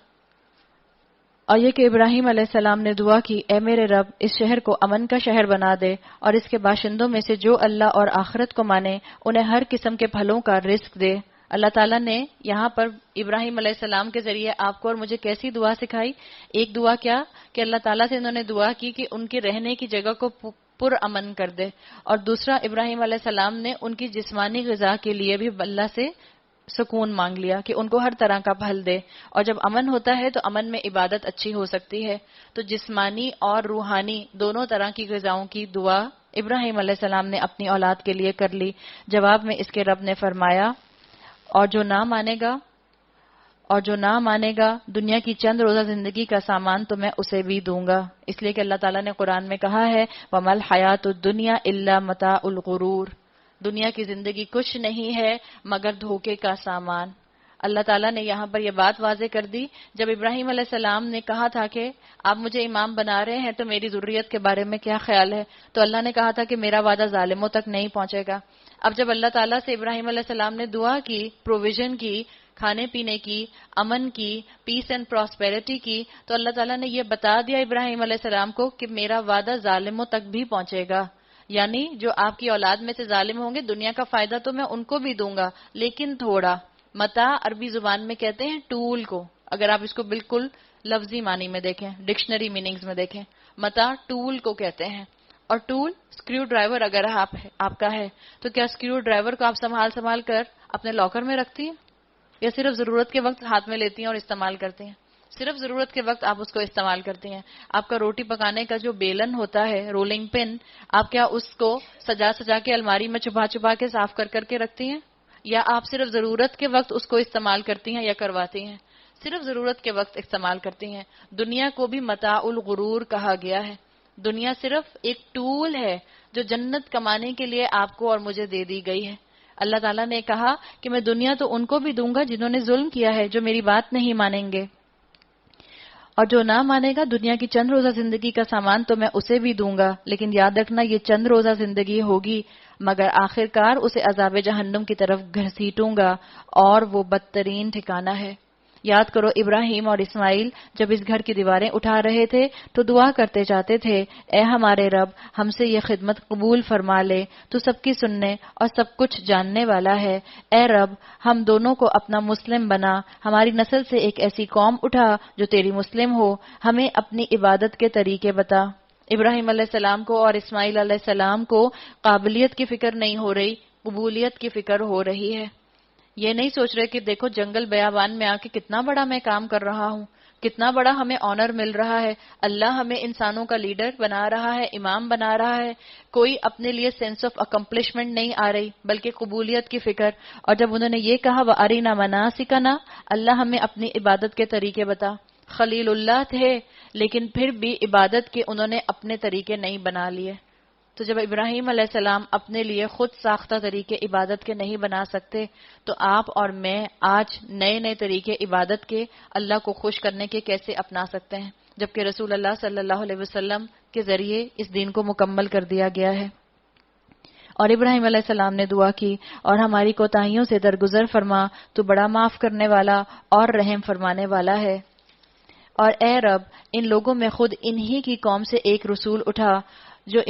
اور یہ کہ ابراہیم علیہ السلام نے دعا کی اے میرے رب اس شہر کو امن کا شہر بنا دے، اور اس کے باشندوں میں سے جو اللہ اور آخرت کو مانے انہیں ہر قسم کے پھلوں کا رزق دے. اللہ تعالیٰ نے یہاں پر ابراہیم علیہ السلام کے ذریعے آپ کو اور مجھے کیسی دعا سکھائی؟ ایک دعا کیا کہ اللہ تعالیٰ سے انہوں نے دعا کی کہ ان کے رہنے کی جگہ کو پر امن کر دے، اور دوسرا ابراہیم علیہ السلام نے ان کی جسمانی غذا کے لیے بھی اللہ سے سکون مانگ لیا کہ ان کو ہر طرح کا پھل دے. اور جب امن ہوتا ہے تو امن میں عبادت اچھی ہو سکتی ہے. تو جسمانی اور روحانی دونوں طرح کی غذاؤں کی دعا ابراہیم علیہ السلام نے اپنی اولاد کے لیے کر لی. جواب میں اس کے رب نے فرمایا اور جو نہ مانے گا دنیا کی چند روزہ زندگی کا سامان تو میں اسے بھی دوں گا. اس لیے کہ اللہ تعالیٰ نے قرآن میں کہا ہے وَمَا الْحَيَاةُ الدُّنْيَا إِلَّا مَتَاعُ الْغُرُورِ، دنیا کی زندگی کچھ نہیں ہے مگر دھوکے کا سامان. اللہ تعالیٰ نے یہاں پر یہ بات واضح کر دی. جب ابراہیم علیہ السلام نے کہا تھا کہ آپ مجھے امام بنا رہے ہیں تو میری ذریت کے بارے میں کیا خیال ہے، تو اللہ نے کہا تھا کہ میرا وعدہ ظالموں تک نہیں پہنچے گا. اب جب اللہ تعالیٰ سے ابراہیم علیہ السلام نے دعا کی، پروویژن کی، کھانے پینے کی، امن کی، پیس اینڈ پراسپیرٹی کی، تو اللہ تعالیٰ نے یہ بتا دیا ابراہیم علیہ السلام کو کہ میرا وعدہ ظالموں تک بھی پہنچے گا. یعنی جو آپ کی اولاد میں سے ظالم ہوں گے دنیا کا فائدہ تو میں ان کو بھی دوں گا، لیکن تھوڑا. متاع عربی زبان میں کہتے ہیں ٹول کو، اگر آپ اس کو بالکل لفظی معنی میں دیکھیں، ڈکشنری میننگز میں دیکھیں، متاع ٹول کو کہتے ہیں. اور ٹول اسکریو ڈرائیور اگر آپ کا ہے تو کیا اسکریو ڈرائیور کو آپ سنبھال کر اپنے لاکر میں رکھتی ہیں، یا صرف ضرورت کے وقت ہاتھ میں لیتی ہیں اور استعمال کرتی ہیں؟ صرف ضرورت کے وقت آپ اس کو استعمال کرتی ہیں. آپ کا روٹی پکانے کا جو بیلن ہوتا ہے، رولنگ پن، آپ کیا اس کو سجا کے الماری میں چھپا کے صاف کر کے رکھتی ہیں، یا آپ صرف ضرورت کے وقت اس کو استعمال کرتی ہیں یا کرواتی ہیں؟ صرف ضرورت کے وقت استعمال کرتی ہیں. دنیا کو بھی متاع الغرور کہا گیا ہے. دنیا صرف ایک ٹول ہے جو جنت کمانے کے لیے آپ کو اور مجھے دے دی گئی ہے. اللہ تعالیٰ نے کہا کہ میں دنیا تو ان کو بھی دوں گا جنہوں نے ظلم کیا ہے، جو میری بات نہیں مانیں گے، اور جو نہ مانے گا دنیا کی چند روزہ زندگی کا سامان تو میں اسے بھی دوں گا. لیکن یاد رکھنا یہ چند روزہ زندگی ہوگی، مگر آخرکار اسے عذاب جہنم کی طرف گھسیٹوں گا، اور وہ بدترین ٹھکانہ ہے. یاد کرو ابراہیم اور اسماعیل جب اس گھر کی دیواریں اٹھا رہے تھے تو دعا کرتے جاتے تھے، اے ہمارے رب ہم سے یہ خدمت قبول فرما لے، تو سب کی سننے اور سب کچھ جاننے والا ہے۔ اے رب ہم دونوں کو اپنا مسلم بنا، ہماری نسل سے ایک ایسی قوم اٹھا جو تیری مسلم ہو، ہمیں اپنی عبادت کے طریقے بتا۔ ابراہیم علیہ السلام کو اور اسماعیل علیہ السلام کو قابلیت کی فکر نہیں ہو رہی، قبولیت کی فکر ہو رہی ہے۔ یہ نہیں سوچ رہے کہ دیکھو جنگل بیابان میں آ کے کتنا بڑا میں کام کر رہا ہوں، کتنا بڑا ہمیں آنر مل رہا ہے، اللہ ہمیں انسانوں کا لیڈر بنا رہا ہے، امام بنا رہا ہے۔ کوئی اپنے لیے سینس آف اکمپلشمنٹ نہیں آ رہی بلکہ قبولیت کی فکر۔ اور جب انہوں نے یہ کہا وَأَرِنَا مَنَاسِكَنَا، اللہ ہمیں اپنی عبادت کے طریقے بتا۔ خلیل اللہ تھے لیکن پھر بھی عبادت کے انہوں نے اپنے طریقے نہیں بنا لیے۔ تو جب ابراہیم علیہ السلام اپنے لیے خود ساختہ طریقے عبادت کے نہیں بنا سکتے تو آپ اور میں آج نئے نئے طریقے عبادت کے اللہ کو خوش کرنے کے کیسے اپنا سکتے ہیں، جبکہ رسول اللہ صلی اللہ علیہ وسلم کے ذریعے اس دین کو مکمل کر دیا گیا ہے۔ اور ابراہیم علیہ السلام نے دعا کی، اور ہماری کوتاہیوں سے درگزر فرما، تو بڑا معاف کرنے والا اور رحم فرمانے والا ہے۔ اور اے رب ان لوگوں میں خود انہی کی قوم سے ایک رسول اٹھا جو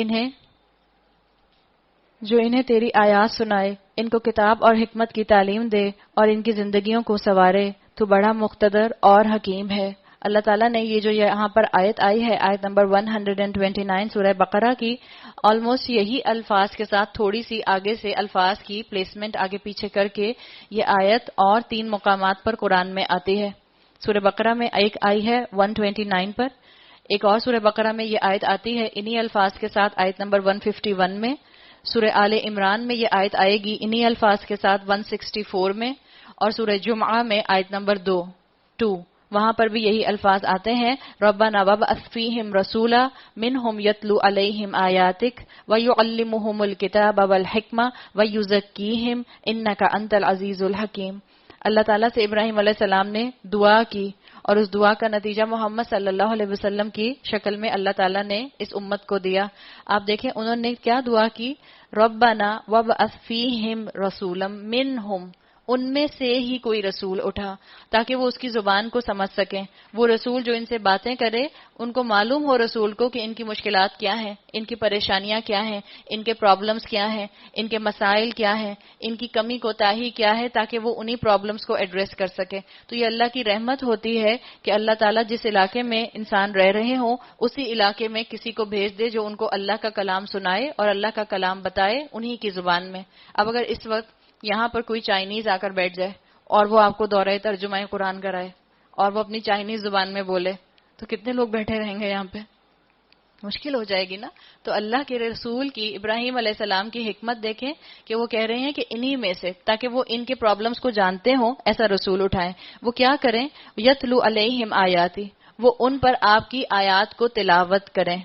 انہیں تیری آیات سنائے، ان کو کتاب اور حکمت کی تعلیم دے اور ان کی زندگیوں کو سنوارے، تو بڑا مقتدر اور حکیم ہے۔ اللہ تعالیٰ نے یہ جو یہاں پر آیت آئی ہے، آیت نمبر 129 سورہ بقرہ کی، آلموسٹ یہی الفاظ کے ساتھ تھوڑی سی آگے سے الفاظ کی پلیسمنٹ آگے پیچھے کر کے یہ آیت اور 3 مقامات پر قرآن میں آتی ہے۔ سورہ بقرہ میں ایک آئی ہے 129 پر، ایک اور سورہ بقرہ میں یہ آیت آتی ہے انہی الفاظ کے ساتھ آیت نمبر 151 میں، سورہ آل عمران میں یہ آیت آئے گی انہی الفاظ کے ساتھ 164 میں، اور سورہ جمعہ میں آیت نمبر 2 وہاں پر بھی یہی الفاظ آتے ہیں، ربنا وابعث فیہم رسولا منہم یتلو علیہم آیاتک ویعلمہم الکتاب والحکمہ ویزکیہم انک انت العزیز الحکیم۔ اللہ تعالیٰ سے ابراہیم علیہ السلام نے دعا کی اور اس دعا کا نتیجہ محمد صلی اللہ علیہ وسلم کی شکل میں اللہ تعالیٰ نے اس امت کو دیا۔ آپ دیکھیں انہوں نے کیا دعا کی، ربنا وابعث فیہم رسولا منہم، ان میں سے ہی کوئی رسول اٹھا تاکہ وہ اس کی زبان کو سمجھ سکیں، وہ رسول جو ان سے باتیں کرے ان کو معلوم ہو رسول کو کہ ان کی مشکلات کیا ہیں، ان کی پریشانیاں کیا ہیں، ان کے پرابلمز کیا ہیں، ان کے مسائل کیا ہیں، ان کی کمی کوتاہی کیا ہے، تاکہ وہ انہی پرابلمز کو ایڈریس کر سکے۔ تو یہ اللہ کی رحمت ہوتی ہے کہ اللہ تعالیٰ جس علاقے میں انسان رہ رہے ہوں اسی علاقے میں کسی کو بھیج دے جو ان کو اللہ کا کلام سنائے اور اللہ کا کلام بتائے انہی کی زبان میں۔ اب اگر اس وقت یہاں پر کوئی چائنیز آ کر بیٹھ جائے اور وہ آپ کو دورہ ترجمہ قرآن کرائے اور وہ اپنی چائنیز زبان میں بولے تو کتنے لوگ بیٹھے رہیں گے یہاں پہ؟ مشکل ہو جائے گی نا۔ تو اللہ کے رسول کی، ابراہیم علیہ السلام کی حکمت دیکھیں کہ وہ کہہ رہے ہیں کہ انہی میں سے، تاکہ وہ ان کے پرابلمز کو جانتے ہوں ایسا رسول اٹھائیں۔ وہ کیا کریں؟ یتلو علیہم آیاتی، وہ ان پر آپ کی آیات کو تلاوت کریں،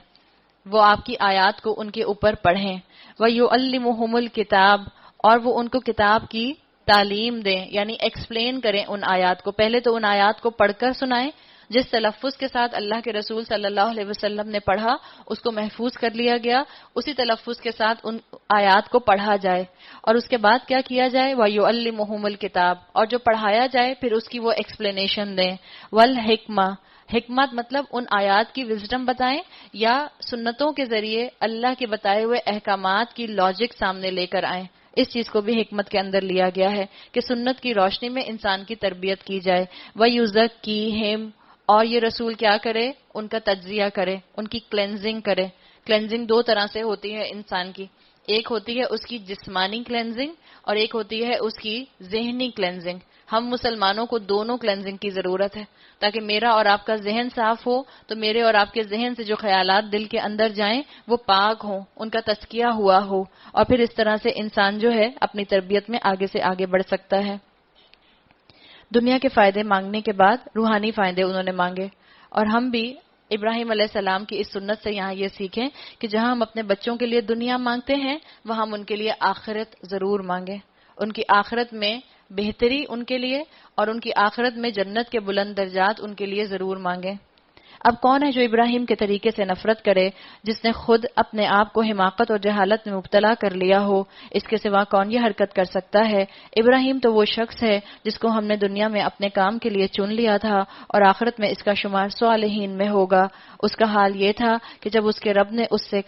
وہ آپ کی آیات کو ان کے اوپر پڑھیں۔ وَيُعَلِّمُهُمُ الْكِتَابَ، اور وہ ان کو کتاب کی تعلیم دیں، یعنی ایکسپلین کریں ان آیات کو۔ پہلے تو ان آیات کو پڑھ کر سنائیں، جس تلفظ کے ساتھ اللہ کے رسول صلی اللہ علیہ وسلم نے پڑھا اس کو محفوظ کر لیا گیا، اسی تلفظ کے ساتھ ان آیات کو پڑھا جائے، اور اس کے بعد کیا کیا جائے؟ وَيُعَلِّمُهُمُ الْكِتَابَ، اور جو پڑھایا جائے پھر اس کی وہ ایکسپلینیشن دیں۔ وَالْحِکْمَةَ، حکمت مطلب ان آیات کی وزڈم بتائیں یا سنتوں کے ذریعے اللہ کے بتائے ہوئے احکامات کی لاجک سامنے لے کر آئیں۔ اس چیز کو بھی حکمت کے اندر لیا گیا ہے کہ سنت کی روشنی میں انسان کی تربیت کی جائے۔ وَيُزَكِّيهِمْ، اور یہ رسول کیا کرے؟ ان کا تجزیہ کرے، ان کی کلینزنگ کرے۔ کلینزنگ 2 طرح سے ہوتی ہے انسان کی، ایک ہوتی ہے اس کی جسمانی کلینزنگ اور ایک ہوتی ہے اس کی ذہنی کلینزنگ۔ ہم مسلمانوں کو دونوں کلینزنگ کی ضرورت ہے تاکہ میرا اور آپ کا ذہن صاف ہو، تو میرے اور آپ کے ذہن سے جو خیالات دل کے اندر جائیں وہ پاک ہوں، ان کا تزکیہ ہوا ہو، اور پھر اس طرح سے انسان جو ہے اپنی تربیت میں آگے سے آگے بڑھ سکتا ہے۔ دنیا کے فائدے مانگنے کے بعد روحانی فائدے انہوں نے مانگے، اور ہم بھی ابراہیم علیہ السلام کی اس سنت سے یہاں یہ سیکھیں کہ جہاں ہم اپنے بچوں کے لیے دنیا مانگتے ہیں وہاں ہم ان کے لیے آخرت ضرور مانگیں، ان کی آخرت میں بہتری ان کے لیے اور ان کی آخرت میں جنت کے بلند درجات ان کے لیے ضرور مانگیں۔ اب کون ہے جو ابراہیم کے طریقے سے نفرت کرے جس نے خود اپنے آپ کو حماقت اور جہالت میں مبتلا کر لیا ہو؟ اس کے سوا کون یہ حرکت کر سکتا ہے؟ ابراہیم تو وہ شخص ہے جس کو ہم نے دنیا میں اپنے کام کے لیے چن لیا تھا اور آخرت میں اس کا شمار صالحین میں ہوگا۔ اس کا حال یہ تھا کہ جب اس کے رب نے اس سے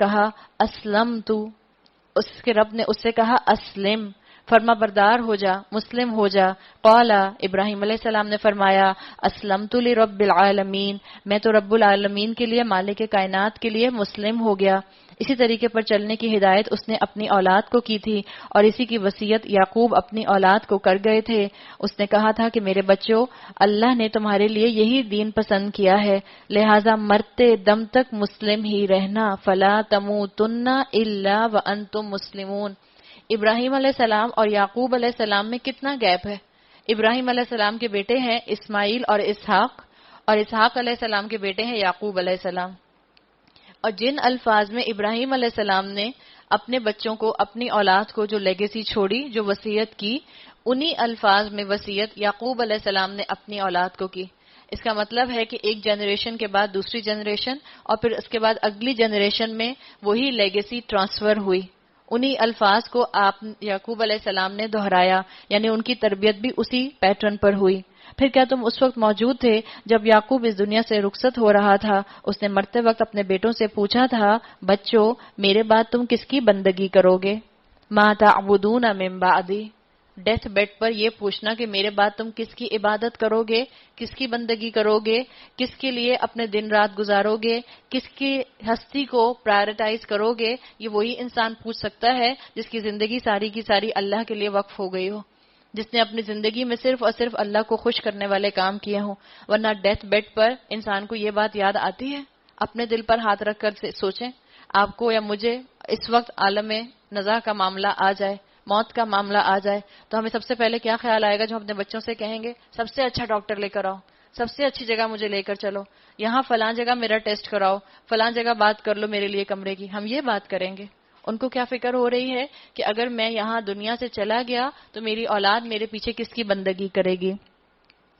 کہا اسلم، فرما بردار ہو جا، مسلم ہو جا، قالا، ابراہیم علیہ السلام نے فرمایا اسلمت لرب العالمین، میں تو رب العالمین کے لیے، مالک کائنات کے لیے مسلم ہو گیا۔ اسی طریقے پر چلنے کی ہدایت اس نے اپنی اولاد کو کی تھی اور اسی کی وصیت یعقوب اپنی اولاد کو کر گئے تھے۔ اس نے کہا تھا کہ میرے بچوں، اللہ نے تمہارے لیے یہی دین پسند کیا ہے، لہٰذا مرتے دم تک مسلم ہی رہنا، فلا تموتن الا وانتم مسلمون۔ ابراہیم علیہ السلام اور یعقوب علیہ السلام میں کتنا گیپ ہے؟ ابراہیم علیہ السلام کے بیٹے ہیں اسماعیل اور اسحاق علیہ السلام کے بیٹے ہیں یعقوب علیہ السلام۔ اور جن الفاظ میں ابراہیم علیہ السلام نے اپنے بچوں کو، اپنی اولاد کو جو لیگیسی چھوڑی، جو وصیت کی، انہی الفاظ میں وصیت یعقوب علیہ السلام نے اپنی اولاد کو کی۔ اس کا مطلب ہے کہ ایک جنریشن کے بعد دوسری جنریشن اور پھر اس کے بعد اگلی جنریشن میں وہی لیگیسی ٹرانسفر ہوئی۔ انہی الفاظ کو آپ یعقوب علیہ السلام نے دہرایا، یعنی ان کی تربیت بھی اسی پیٹرن پر ہوئی۔ پھر کیا تم اس وقت موجود تھے جب یعقوب اس دنیا سے رخصت ہو رہا تھا؟ اس نے مرتے وقت اپنے بیٹوں سے پوچھا تھا، بچوں میرے بعد تم کس کی بندگی کرو گے؟ ما تعبدون من بعدی، ڈیتھ بیڈ پر یہ پوچھنا کہ میرے بعد تم کس کی عبادت کرو گے، کس کی بندگی کرو گے، کس کے لیے اپنے دن رات گزارو گے، کس کی ہستی کو پرائرٹائز کرو گے، یہ وہی انسان پوچھ سکتا ہے جس کی زندگی ساری کی ساری اللہ کے لیے وقف ہو گئی ہو، جس نے اپنی زندگی میں صرف اور صرف اللہ کو خوش کرنے والے کام کیے ہوں۔ ورنہ ڈیتھ بیڈ پر انسان کو یہ بات یاد آتی ہے؟ اپنے دل پر ہاتھ رکھ کر سوچیں، آپ کو یا مجھے اس وقت عالم نزاع کا معاملہ آ جائے، موت کا معاملہ آ جائے، تو ہمیں سب سے پہلے کیا خیال آئے گا جو ہم اپنے بچوں سے کہیں گے؟ سب سے اچھا ڈاکٹر لے کر آؤ، سب سے اچھی جگہ مجھے لے کر چلو، یہاں فلاں جگہ میرا ٹیسٹ کراؤ، فلاں جگہ بات کر لو میرے لیے کمرے کی۔ ہم یہ بات کریں گے۔ ان کو کیا فکر ہو رہی ہے کہ اگر میں یہاں دنیا سے چلا گیا تو میری اولاد میرے پیچھے کس کی بندگی کرے گی؟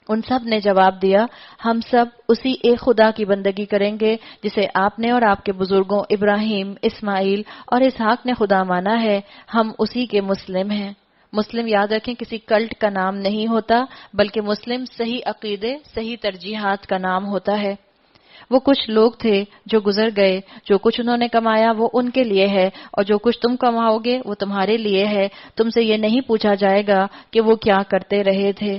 ان سب نے جواب دیا، ہم سب اسی ایک خدا کی بندگی کریں گے جسے آپ نے اور آپ کے بزرگوں ابراہیم، اسماعیل اور اسحاق نے خدا مانا ہے، ہم اسی کے مسلم ہیں۔ مسلم یاد رکھیں کسی کلٹ کا نام نہیں ہوتا، بلکہ مسلم صحیح عقیدے، صحیح ترجیحات کا نام ہوتا ہے۔ وہ کچھ لوگ تھے جو گزر گئے، جو کچھ انہوں نے کمایا وہ ان کے لیے ہے، اور جو کچھ تم کماؤ گے وہ تمہارے لیے ہے۔ تم سے یہ نہیں پوچھا جائے گا کہ وہ کیا کرتے رہے تھے۔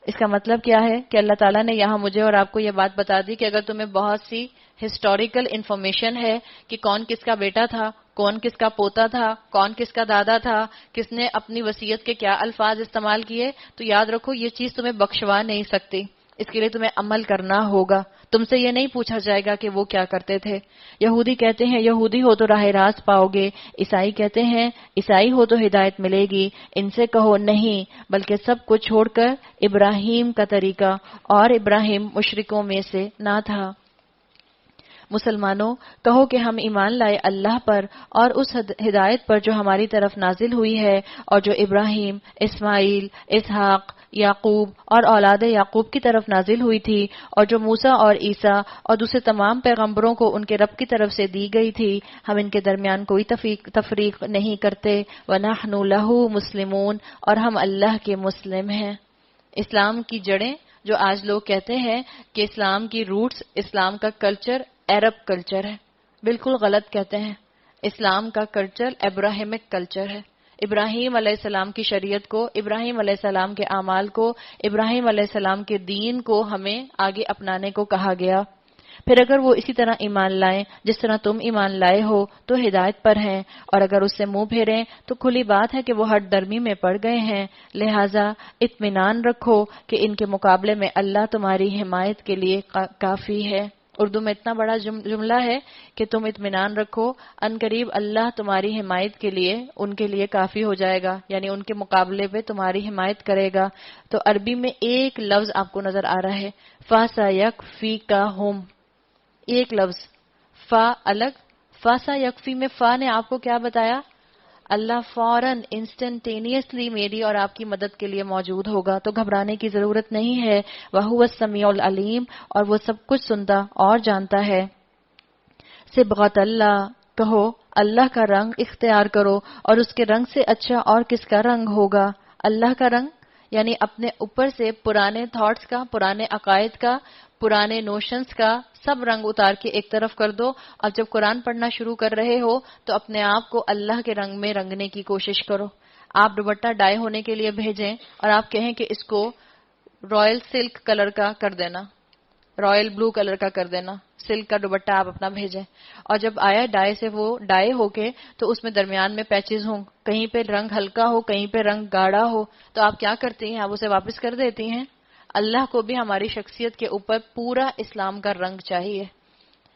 اس کا مطلب کیا ہے کہ اللہ تعالیٰ نے یہاں مجھے اور آپ کو یہ بات بتا دی کہ اگر تمہیں بہت سی ہسٹوریکل انفارمیشن ہے کہ کون کس کا بیٹا تھا، کون کس کا پوتا تھا، کون کس کا دادا تھا، کس نے اپنی وصیت کے کیا الفاظ استعمال کیے، تو یاد رکھو یہ چیز تمہیں بخشوا نہیں سکتی، اس کے لیے تمہیں عمل کرنا ہوگا۔ تم سے یہ نہیں پوچھا جائے گا کہ وہ کیا کرتے تھے۔ یہودی کہتے ہیں یہودی ہو تو راہ راست پاؤ گے، عیسائی کہتے ہیں عیسائی ہو تو ہدایت ملے گی۔ ان سے کہو نہیں، بلکہ سب کو چھوڑ کر ابراہیم کا طریقہ، اور ابراہیم مشرکوں میں سے نہ تھا۔ مسلمانوں، کہو کہ ہم ایمان لائے اللہ پر اور اس ہدایت پر جو ہماری طرف نازل ہوئی ہے اور جو ابراہیم، اسماعیل، اسحاق، یعقوب اور اولاد یعقوب کی طرف نازل ہوئی تھی، اور جو موسیٰ اور عیسیٰ اور دوسرے تمام پیغمبروں کو ان کے رب کی طرف سے دی گئی تھی۔ ہم ان کے درمیان کوئی تفریق نہیں کرتے۔ وَنَحْنُ لَهُ مُسْلِمُونَ، اور ہم اللہ کے مسلم ہیں۔ اسلام کی جڑیں، جو آج لوگ کہتے ہیں کہ اسلام کی روٹس، اسلام کا کلچر عرب کلچر ہے، بالکل غلط کہتے ہیں۔ اسلام کا کلچر ابراہیمک کلچر ہے۔ ابراہیم علیہ السلام کی شریعت کو، ابراہیم علیہ السلام کے اعمال کو، ابراہیم علیہ السلام کے دین کو ہمیں آگے اپنانے کو کہا گیا۔ پھر اگر وہ اسی طرح ایمان لائیں جس طرح تم ایمان لائے ہو تو ہدایت پر ہیں، اور اگر اس سے منہ پھیریں تو کھلی بات ہے کہ وہ ہٹ درمی میں پڑ گئے ہیں۔ لہٰذا اطمینان رکھو کہ ان کے مقابلے میں اللہ تمہاری حمایت کے لیے کافی ہے۔ اردو میں اتنا بڑا جملہ ہے کہ تم اطمینان رکھو، ان قریب اللہ تمہاری حمایت کے لیے ان کے لیے کافی ہو جائے گا، یعنی ان کے مقابلے پہ تمہاری حمایت کرے گا۔ تو عربی میں ایک لفظ آپ کو نظر آ رہا ہے، فَسَيَكْفِيكَهُمْ، ایک لفظ، فا الگ، فَسَيَكْفِي میں فا نے آپ کو کیا بتایا؟ اللہ فوراً انسٹنٹینیسلی میری اور آپ کی مدد کے لیے موجود ہوگا، تو گھبرانے کی ضرورت نہیں ہے۔ وَهُوَ السَّمِيعُ الْعَلِيمُ، اور وہ سب کچھ سنتا اور جانتا ہے۔ صبغۃ اللہ، کہو اللہ کا رنگ اختیار کرو، اور اس کے رنگ سے اچھا اور کس کا رنگ ہوگا؟ اللہ کا رنگ یعنی اپنے اوپر سے پرانے تھاٹس کا، پرانے عقائد کا، پرانے نوشنز کا سب رنگ اتار کے ایک طرف کر دو، اور جب قرآن پڑھنا شروع کر رہے ہو تو اپنے آپ کو اللہ کے رنگ میں رنگنے کی کوشش کرو۔ آپ دوپٹہ ڈائی ہونے کے لیے بھیجیں اور آپ کہیں کہ اس کو رائل سلک کلر کا کر دینا، رائل بلو کلر کا کر دینا، سلک کا دوپٹہ آپ اپنا بھیجیں، اور جب آیا ڈائی سے وہ ڈائی ہو کے تو اس میں درمیان میں پیچز ہوں، کہیں پہ رنگ ہلکا ہو کہیں پہ رنگ گاڑھا ہو، تو آپ کیا کرتی ہیں؟ آپ اسے واپس کر دیتی ہیں۔ اللہ کو بھی ہماری شخصیت کے اوپر پورا اسلام کا رنگ چاہیے۔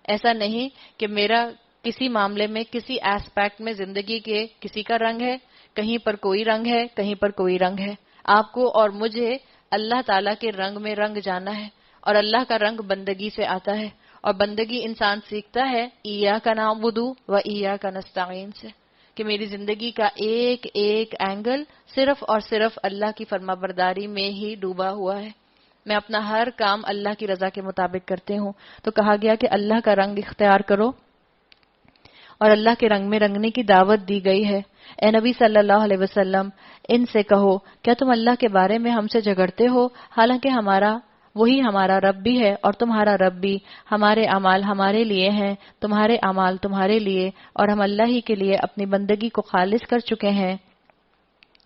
ایسا نہیں کہ میرا کسی معاملے میں کسی ایسپیکٹ میں زندگی کے کسی کا رنگ ہے، کہیں پر کوئی رنگ ہے، کہیں پر کوئی رنگ ہے۔ آپ کو اور مجھے اللہ تعالیٰ کے رنگ میں رنگ جانا ہے، اور اللہ کا رنگ بندگی سے آتا ہے، اور بندگی انسان سیکھتا ہے ایاک نعبد و ایاک نستعین سے، کہ میری زندگی کا ایک ایک اینگل صرف اور صرف اللہ کی فرما برداری میں ہی ڈوبا ہوا ہے، میں اپنا ہر کام اللہ کی رضا کے مطابق کرتے ہوں۔ تو کہا گیا کہ اللہ کا رنگ اختیار کرو، اور اللہ کے رنگ میں رنگنے کی دعوت دی گئی ہے۔ اے نبی صلی اللہ علیہ وسلم، ان سے کہو کیا تم اللہ کے بارے میں ہم سے جھگڑتے ہو، حالانکہ وہی ہمارا رب بھی ہے اور تمہارا رب بھی، ہمارے اعمال ہمارے لیے ہیں، تمہارے اعمال تمہارے لیے، اور ہم اللہ ہی کے لیے اپنی بندگی کو خالص کر چکے ہیں۔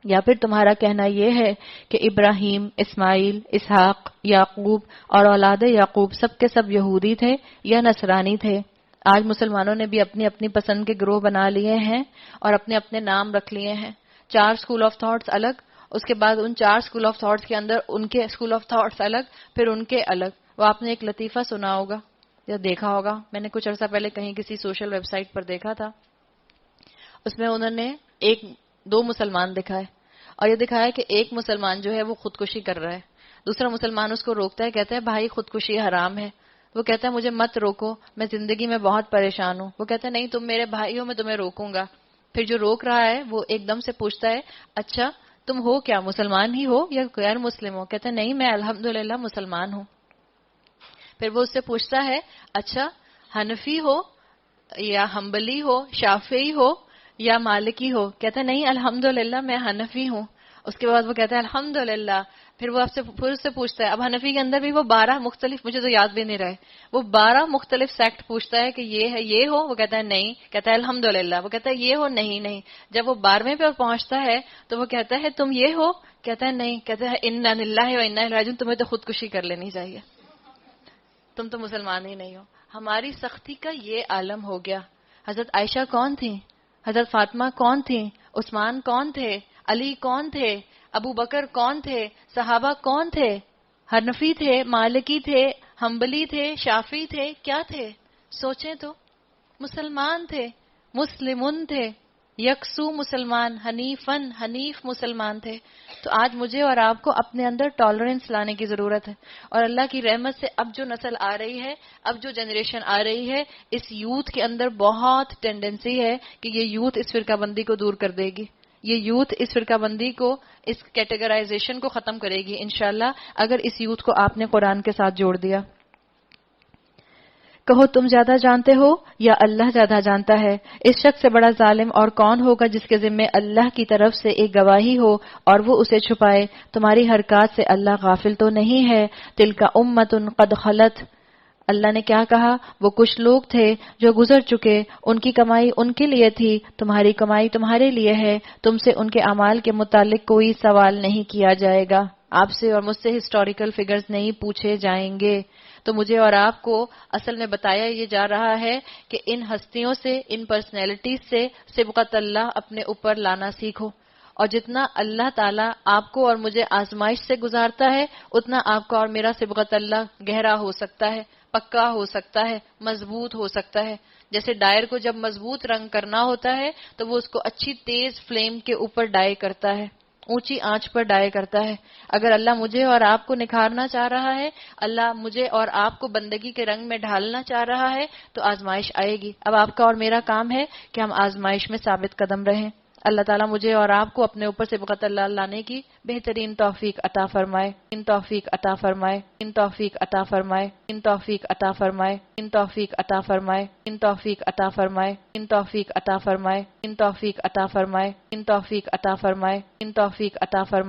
یا پھر تمہارا کہنا یہ ہے کہ ابراہیم، اسماعیل، اسحاق، یعقوب اور اولاد یعقوب سب کے سب یہودی تھے یا نصرانی تھے؟ آج مسلمانوں نے بھی اپنی اپنی پسند کے گروہ بنا لیے ہیں اور اپنے اپنے نام رکھ لیے ہیں۔ 4 اسکول آف تھاٹس الگ، اس کے بعد ان 4 اسکول آف تھاٹس کے اندر ان کے اسکول آف تھاٹس الگ، پھر ان کے الگ۔ وہ آپ نے ایک لطیفہ سنا ہوگا یا دیکھا ہوگا، میں نے کچھ عرصہ پہلے کہیں کسی سوشل ویب سائٹ پر دیکھا تھا، اس میں انہوں نے 2 مسلمان دکھائے، اور یہ دکھایا کہ ایک مسلمان جو ہے وہ خودکشی کر رہا ہے، دوسرا مسلمان اس کو روکتا ہے، کہتا ہے بھائی خودکشی حرام ہے، وہ کہتا ہے مجھے مت روکو، میں زندگی میں بہت پریشان ہوں، وہ کہتا ہے نہیں تم میرے بھائی ہو، میں تمہیں روکوں گا۔ پھر جو روک رہا ہے وہ ایک دم سے پوچھتا ہے اچھا تم ہو کیا، مسلمان ہی ہو یا غیر مسلم ہو؟ کہتا ہے نہیں میں الحمدللہ مسلمان ہوں۔ پھر وہ اس سے پوچھتا ہے اچھا حنفی ہو یا حنبلی ہو، شافعی ہو یا مالکی ہو؟ کہتا ہے نہیں الحمدللہ میں حنفی ہوں۔ اس کے بعد وہ کہتا ہے الحمدللہ، پھر وہ پھر اس سے پوچھتا ہے، اب حنفی کے اندر بھی وہ 12 مختلف، مجھے تو یاد بھی نہیں رہے، وہ 12 مختلف سیکٹ پوچھتا ہے کہ یہ ہے یہ ہو، وہ کہتا ہے نہیں، کہتا ہے الحمدللہ، وہ کہتا ہے یہ ہو، نہیں۔ جب وہ 12ویں پہ پہنچتا ہے تو وہ کہتا ہے تم یہ ہو، کہتا ہے نہیں، کہتا ہے انا للہ و انا الیہ راجعون، تمہیں تو خودکشی کر لینی چاہیے، تم تو مسلمان ہی نہیں ہو۔ ہماری سختی کا یہ عالم ہو گیا۔ حضرت عائشہ کون تھی؟ حضرت فاطمہ کون تھی؟ عثمان کون تھے؟ علی کون تھے؟ ابو بکر کون تھے؟ صحابہ کون تھے؟ حنفی تھے، مالکی تھے، حنبلی تھے، شافعی تھے، کیا تھے؟ سوچیں تو، مسلمان تھے، مسلمون تھے، یکسو مسلمان، حنیف مسلمان تھے۔ تو آج مجھے اور آپ کو اپنے اندر ٹالرنس لانے کی ضرورت ہے، اور اللہ کی رحمت سے اب جو نسل آ رہی ہے، اب جو جنریشن آ رہی ہے، اس یوتھ کے اندر بہت ٹینڈنسی ہے کہ یہ یوتھ اس فرقہ بندی کو دور کر دے گی، یہ یوتھ اس فرقہ بندی کو، اس کیٹیگرائزیشن کو ختم کرے گی انشاءاللہ، اگر اس یوتھ کو آپ نے قرآن کے ساتھ جوڑ دیا۔ کہو تم زیادہ جانتے ہو یا اللہ زیادہ جانتا ہے؟ اس شخص سے بڑا ظالم اور کون ہوگا جس کے ذمے اللہ کی طرف سے ایک گواہی ہو اور وہ اسے چھپائے؟ تمہاری حرکات سے اللہ غافل تو نہیں ہے۔ تلک امۃ قد خلت، اللہ نے کیا کہا؟ وہ کچھ لوگ تھے جو گزر چکے، ان کی کمائی ان کے لیے تھی، تمہاری کمائی تمہارے لیے ہے، تم سے ان کے اعمال کے متعلق کوئی سوال نہیں کیا جائے گا، آپ سے اور مجھ سے ہسٹوریکل فگرز نہیں پوچھے جائیں گے۔ تو مجھے اور آپ کو اصل میں بتایا یہ جا رہا ہے کہ ان ہستیوں سے، ان پرسنالٹیز سے سبقت اللہ اپنے اوپر لانا سیکھو، اور جتنا اللہ تعالیٰ آپ کو اور مجھے آزمائش سے گزارتا ہے، اتنا آپ کا اور میرا سبقت اللہ گہرا ہو سکتا ہے، پکا ہو سکتا ہے، مضبوط ہو سکتا ہے۔ جیسے ڈائر کو جب مضبوط رنگ کرنا ہوتا ہے تو وہ اس کو اچھی تیز فلیم کے اوپر ڈائی کرتا ہے، اونچی آنچ پر ڈائی کرتا ہے۔ اگر اللہ مجھے اور آپ کو نکھارنا چاہ رہا ہے، اللہ مجھے اور آپ کو بندگی کے رنگ میں ڈھالنا چاہ رہا ہے، تو آزمائش آئے گی۔ اب آپ کا اور میرا کام ہے کہ ہم آزمائش میں ثابت قدم رہیں، اللہ تعالیٰ مجھے اور آپ کو اپنے اوپر صبغت اللہ لانے کی بہترین توفیق عطا فرمائے، ان توفیق عطا فرمائے، ان توفیق عطا فرمائے، ان توفیق عطا فرمائے، ان توفیق عطا فرمائے، ان توفیق عطا فرمائے، ان توفیق عطا فرمائے، ان توفیق عطا فرمائے، ان توفیق عطا فرمائے، ان توفیق عطا فرمائے۔